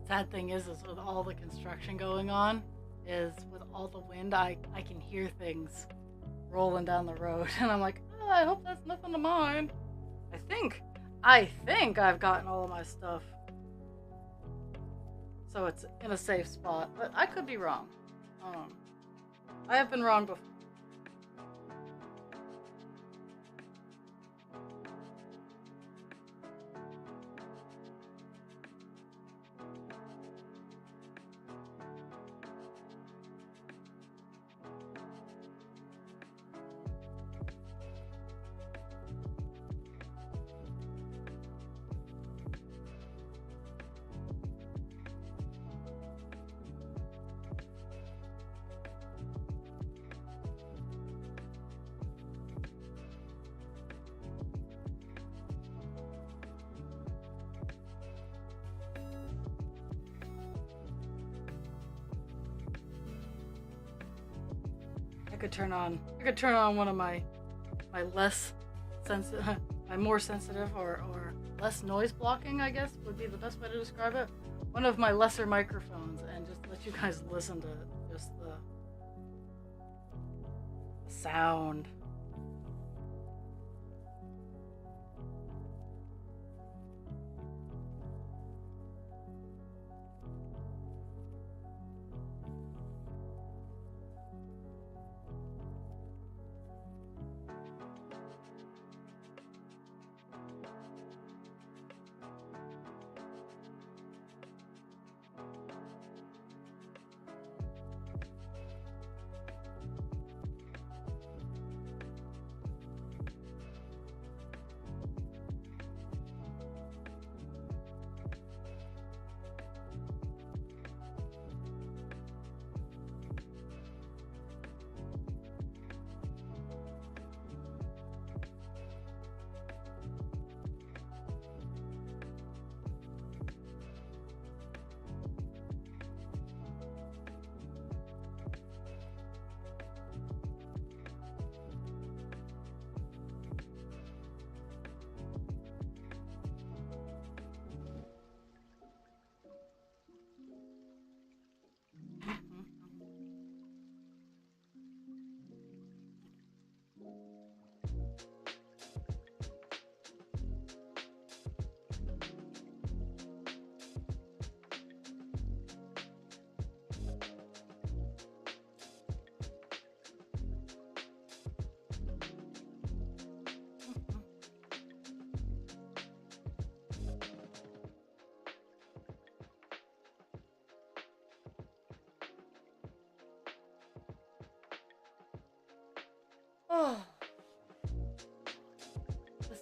Sad thing is with all the construction going on, is with all the wind, I can hear things rolling down the road, and I'm like, oh, I hope that's nothing to mind. I think I've gotten all of my stuff, so it's in a safe spot, but I could be wrong. I have been wrong before. I could turn on one of my less sensitive I'm more sensitive or less noise blocking, I guess would be the best way to describe it. One of my lesser microphones, and just let you guys listen to just the sound. Oh,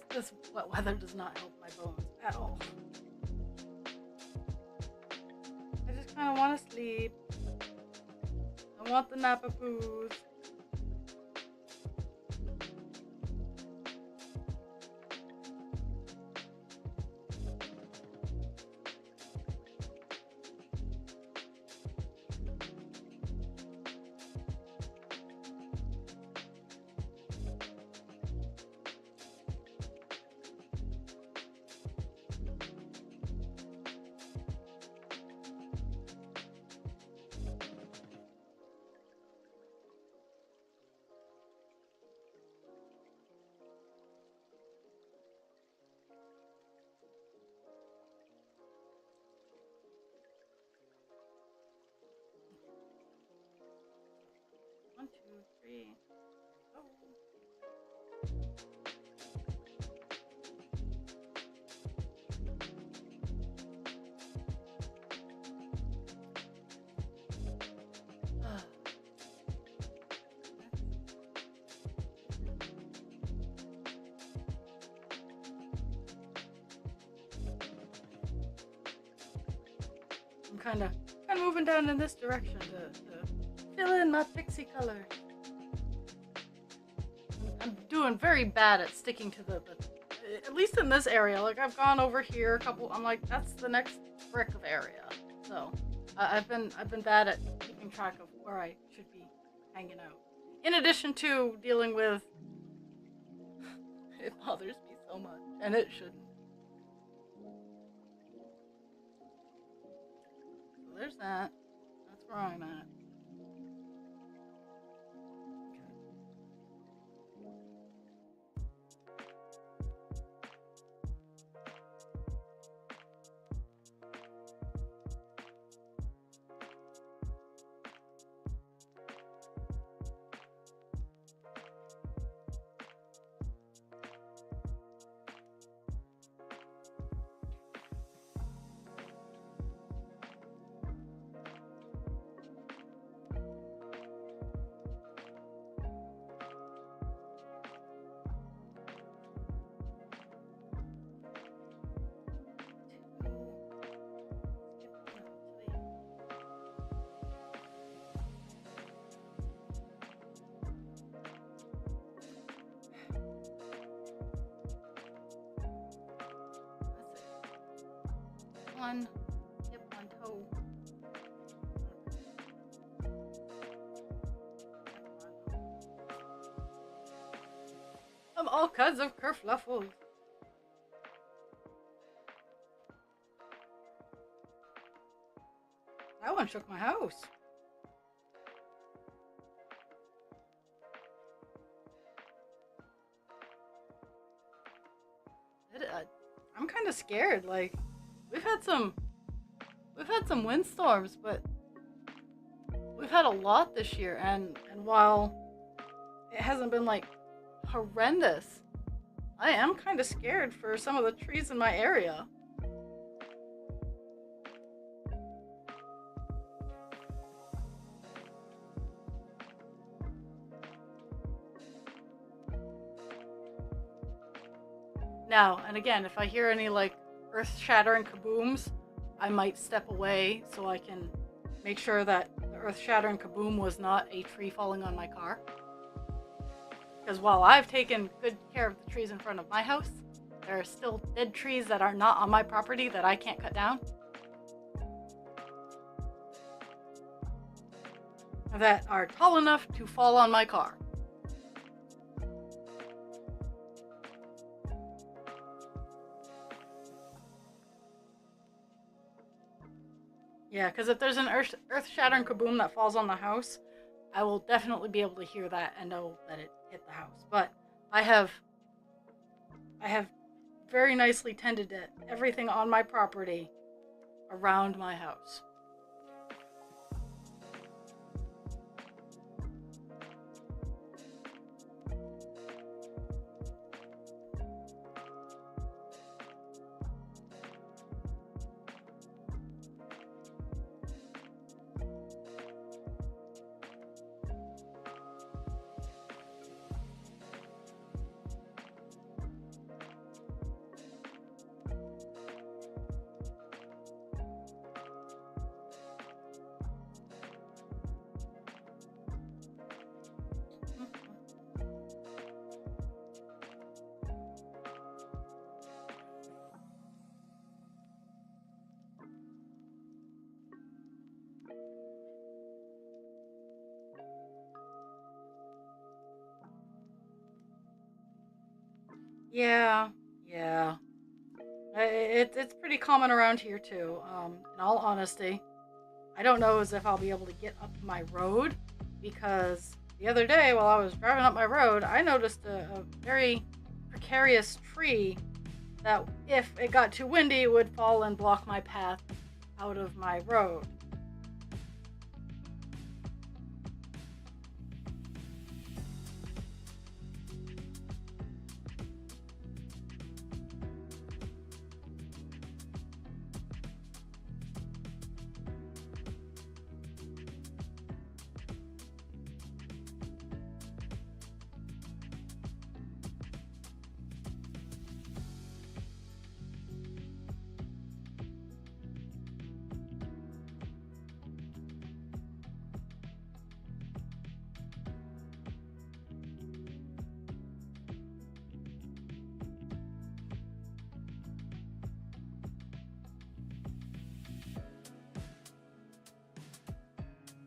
this wet weather does not help my bones at all. I just kind of want to sleep. I want the nappa poos. One, two, three. Oh. I'm kind of moving down in this direction to fill in my pixie color. I'm doing very bad at sticking to the at least in this area. Like I've gone over here a couple. I'm like, that's the next brick of area. So I've been bad at keeping track of where I should be hanging out. In addition to dealing with, it bothers me so much, and it shouldn't. So there's that. That's where I'm at. One hip, one toe. All kinds of kerfluffles. shook my house. I'm kind of scared. Like, we've had some windstorms, but we've had a lot this year, and while it hasn't been like horrendous, I am kind of scared for some of the trees in my area. Now, and again, if I hear any like earth-shattering kabooms, I might step away so I can make sure that the earth-shattering kaboom was not a tree falling on my car. Because while I've taken good care of the trees in front of my house, there are still dead trees that are not on my property that I can't cut down. That are tall enough to fall on my car. Yeah, because if there's an earth-shattering kaboom that falls on the house, I will definitely be able to hear that and know that it hit the house. But I have very nicely tended to everything on my property around my house. Yeah. It's pretty common around here too. In all honesty, I don't know as if I'll be able to get up my road, because the other day while I was driving up my road, I noticed a very precarious tree that if it got too windy would fall and block my path out of my road.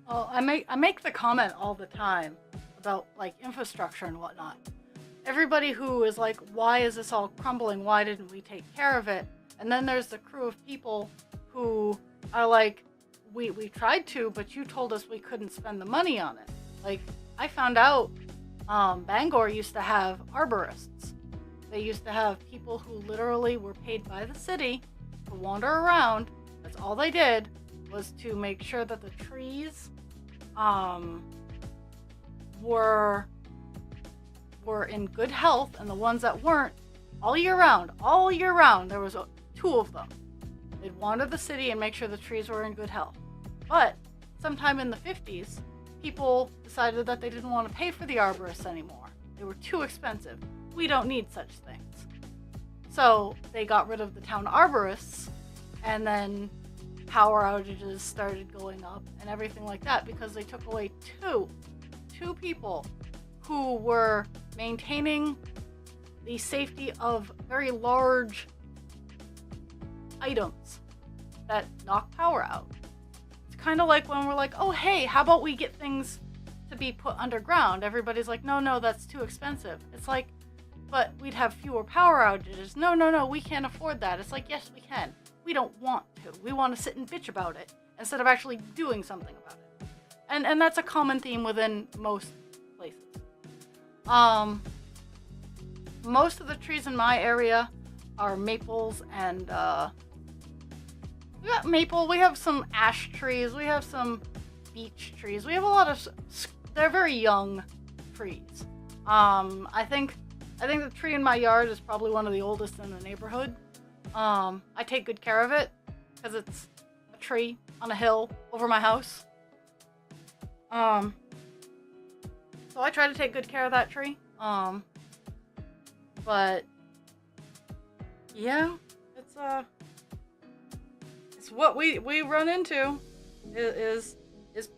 Well, I make the comment all the time about like infrastructure and whatnot. Everybody who is like, why is this all crumbling? Why didn't we take care of it? And then there's the crew of people who are like, we tried to, but you told us we couldn't spend the money on it. Like, I found out Bangor used to have arborists. They used to have people who literally were paid by the city to wander around. That's all they did, was to make sure that the trees were in good health, and the ones that weren't, all year round, there was two of them. They'd wander the city and make sure the trees were in good health. But sometime in the 50s, people decided that they didn't want to pay for the arborists anymore. They were too expensive. We don't need such things. So they got rid of the town arborists, and then power outages started going up and everything like that, because they took away two people who were maintaining the safety of very large items that knock power out. It's kind of like when we're like, oh hey, how about we get things to be put underground? Everybody's like, no, that's too expensive. It's like, but we'd have fewer power outages. No, we can't afford that. It's like, yes, we can. We don't want to. We want to sit and bitch about it instead of actually doing something about it. And that's a common theme within most places. Most of the trees in my area are maples and we got maple, we have some ash trees, we have some beech trees. We have a lot of they're very young trees. I think the tree in my yard is probably one of the oldest in the neighborhood. I take good care of it because it's a tree on a hill over my house. So I try to take good care of that tree. But yeah, it's what we run into is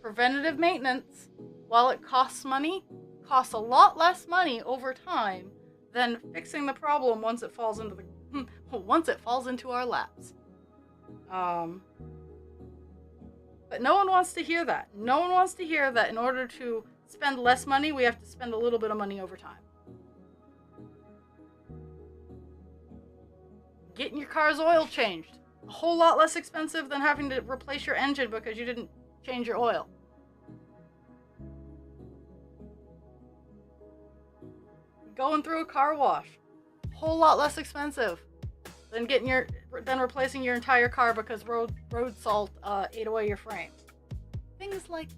preventative maintenance. While it costs money, costs a lot less money over time than fixing the problem once it falls into our laps. But no one wants to hear that. No one wants to hear that in order to spend less money, we have to spend a little bit of money over time. Getting your car's oil changed. A whole lot less expensive than having to replace your engine because you didn't change your oil. Going through a car wash. A whole lot less expensive than replacing your entire car because road salt ate away your frame. Things like that.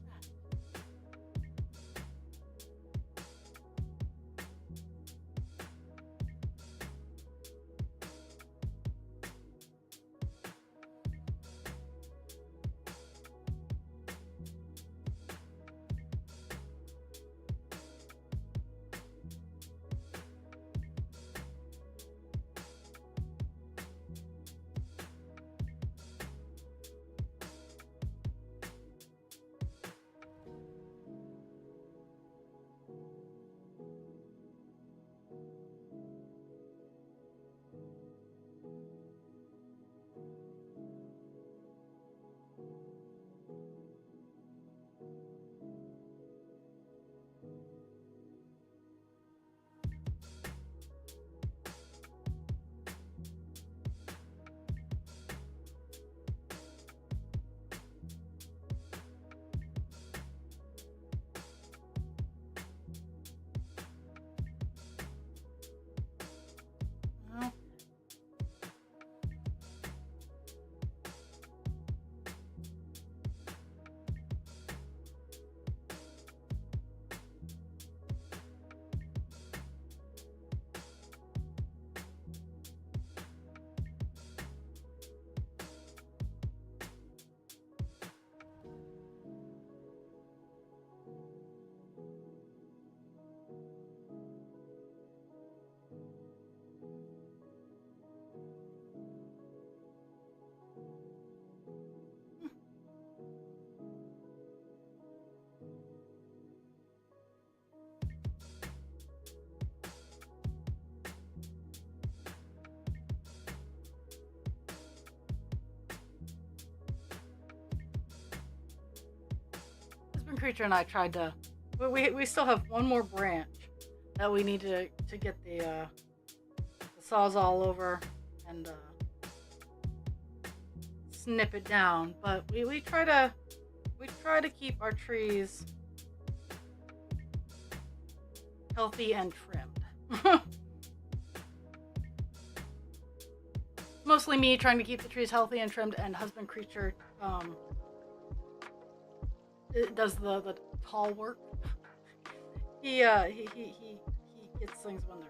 Creature and I tried to. We still have one more branch that we need to get the sawzall over and snip it down. But we try to keep our trees healthy and trimmed. Mostly me trying to keep the trees healthy and trimmed, and husband creature it does the tall work. He gets things when they're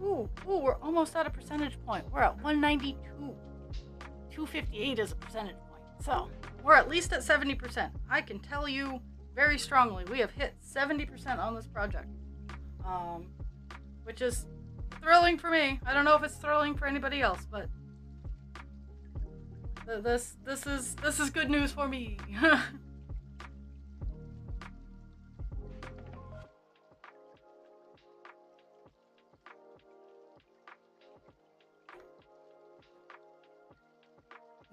Ooh, we're almost at a percentage point. We're at 192. 258 is a percentage point. So, we're at least at 70%. I can tell you very strongly, we have hit 70% on this project. Which is thrilling for me. I don't know if it's thrilling for anybody else, but this is good news for me.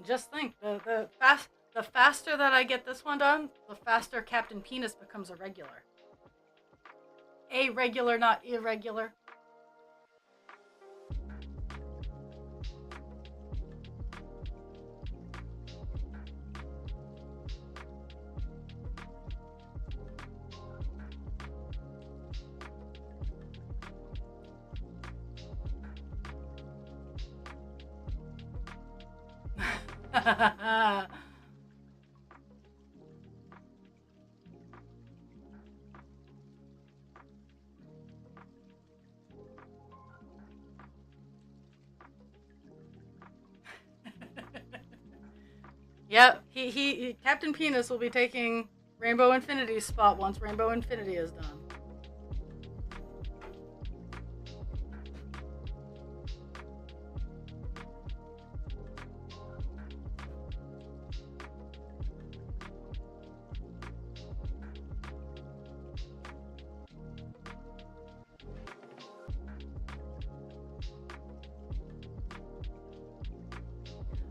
just think the faster that I get this one done, the faster Captain Penis becomes a regular. A regular, not irregular. Yep, he Captain Penis will be taking Rainbow Infinity's spot once Rainbow Infinity is done.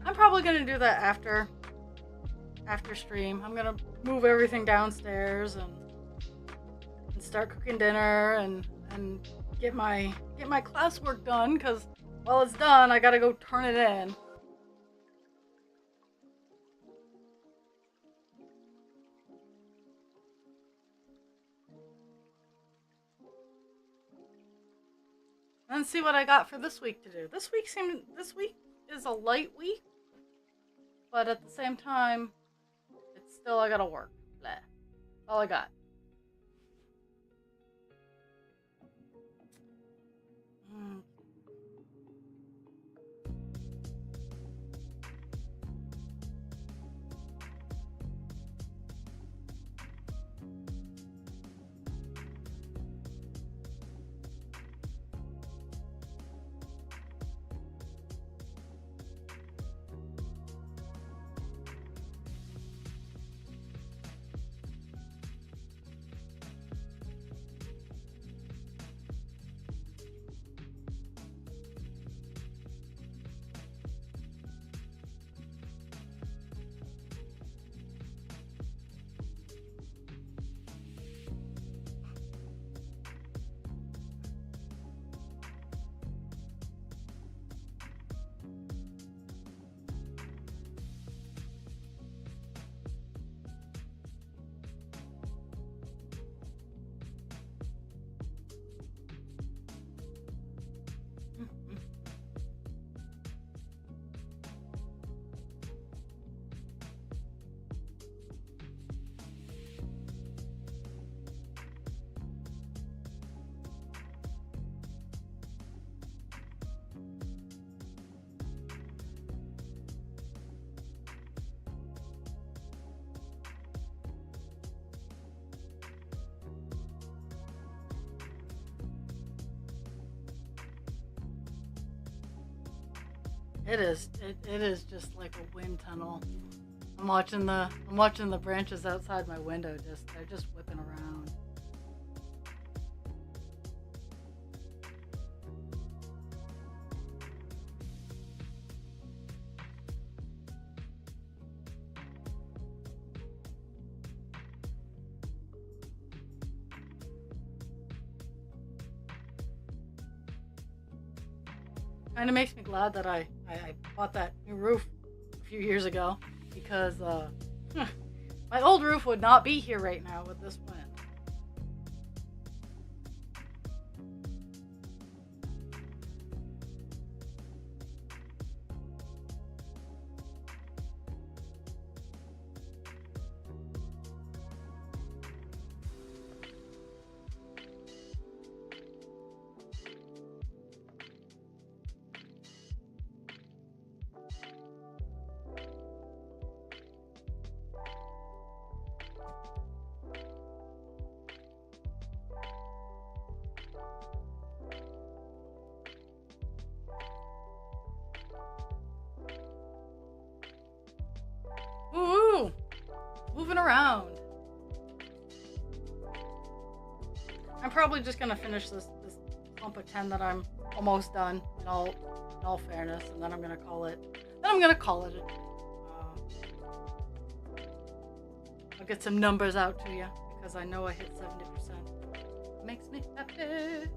I'm probably gonna do that after stream. I'm gonna move everything downstairs and start cooking dinner and get my classwork done, because while it's done, I gotta go turn it in. And see what I got for this week to do. This week is a light week, but at the same time, it's still, I gotta work. Blah. All I got. It is just like a wind tunnel. I'm watching the branches outside my window, they're just whipping around. Kind of makes me glad that I bought that new roof a few years ago, because my old roof would not be here right now with this wind. Ooh, moving around. I'm probably just gonna finish this clump of 10 that I'm almost done, in all fairness, and then I'm gonna call it. Then I'm gonna call it a day. I'll get some numbers out to you because I know I hit 70%. Makes me happy.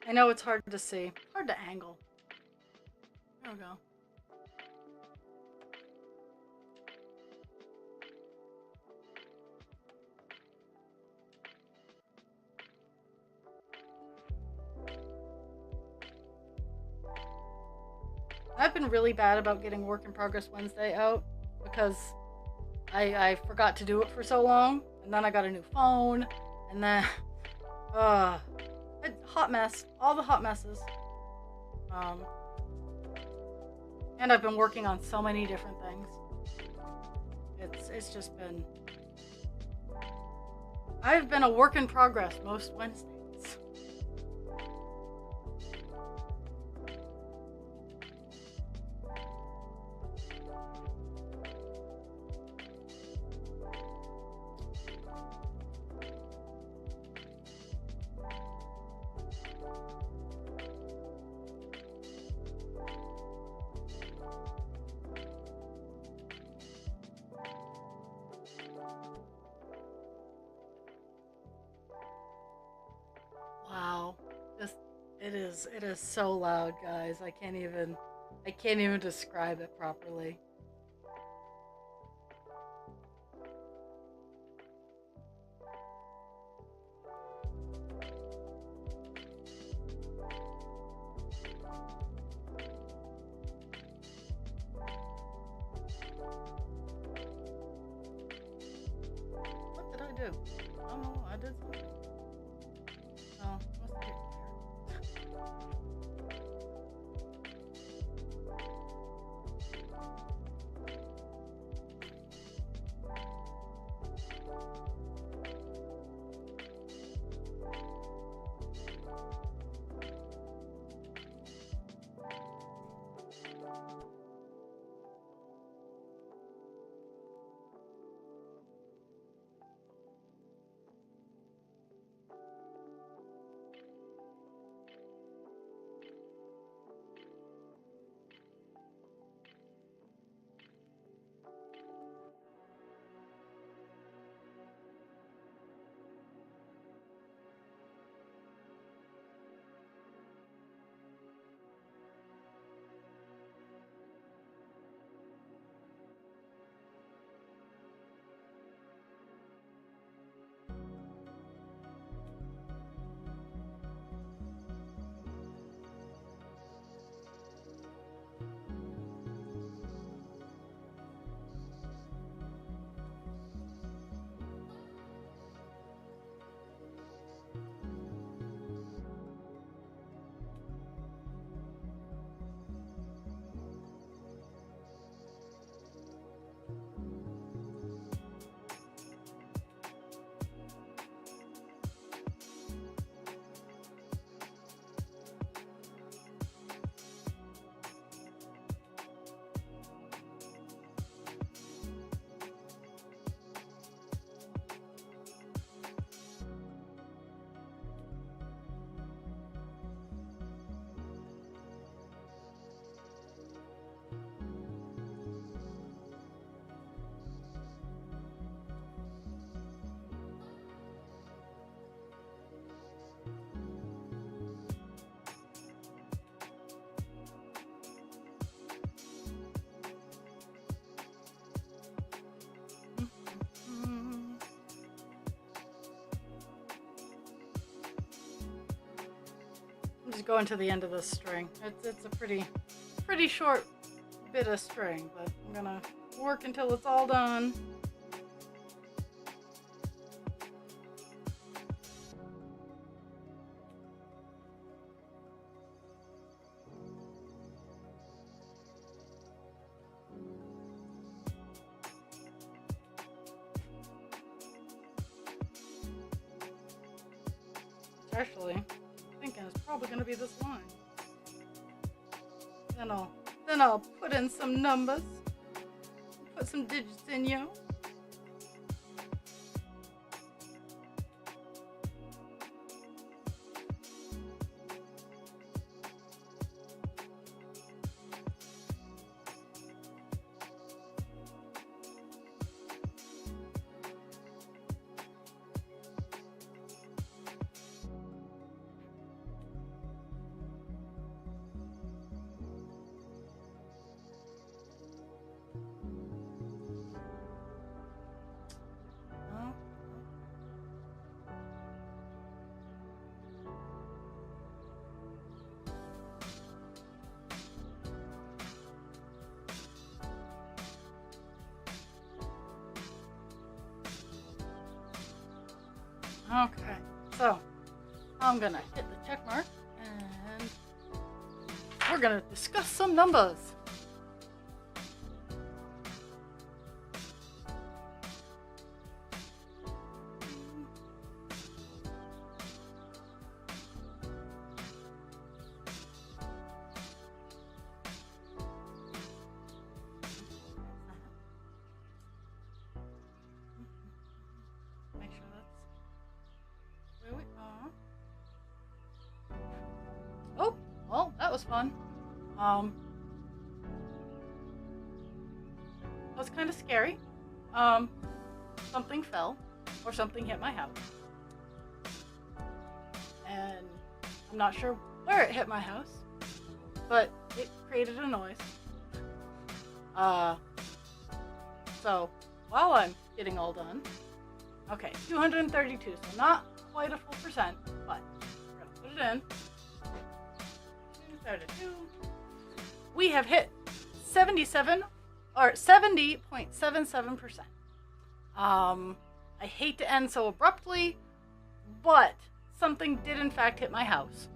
I know it's hard to see. Hard to angle. There we go. I've been really bad about getting Work in Progress Wednesday out because I forgot to do it for so long, and then I got a new phone, and then hot mess, all the hot messes. And I've been working on so many different things. It's just been, I've been a work in progress most Wednesdays. Wow, it is so loud, guys. I can't even describe it properly. What did I do? I don't know. I did something. Oh, must be here. I'm just going to the end of this string. It's a pretty short bit of string, but I'm gonna work until it's all done. Actually, I'm thinking it's probably gonna be this line. Then I'll Then I'll put in some numbers. Put some digits in, yo. Okay, so I'm gonna hit the check mark and we're gonna discuss some numbers. Make sure that's where we are. Oh, well, that was fun. That was kind of scary. Something fell or something hit my house. And I'm not sure where it hit my house, but it created a noise. So while I'm getting all done, okay, 232, so not quite a full percent, but we're gonna put it in. 232. We have hit 77 or 70.77%. I hate to end so abruptly, but something did in fact hit my house,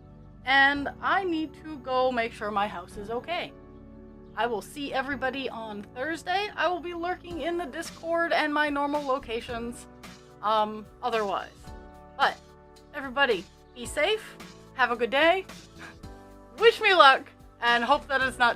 and I need to go make sure my house is okay. I will see everybody on Thursday. I will be lurking in the Discord and my normal locations otherwise. But everybody, be safe, have a good day, wish me luck, and hope that it's not too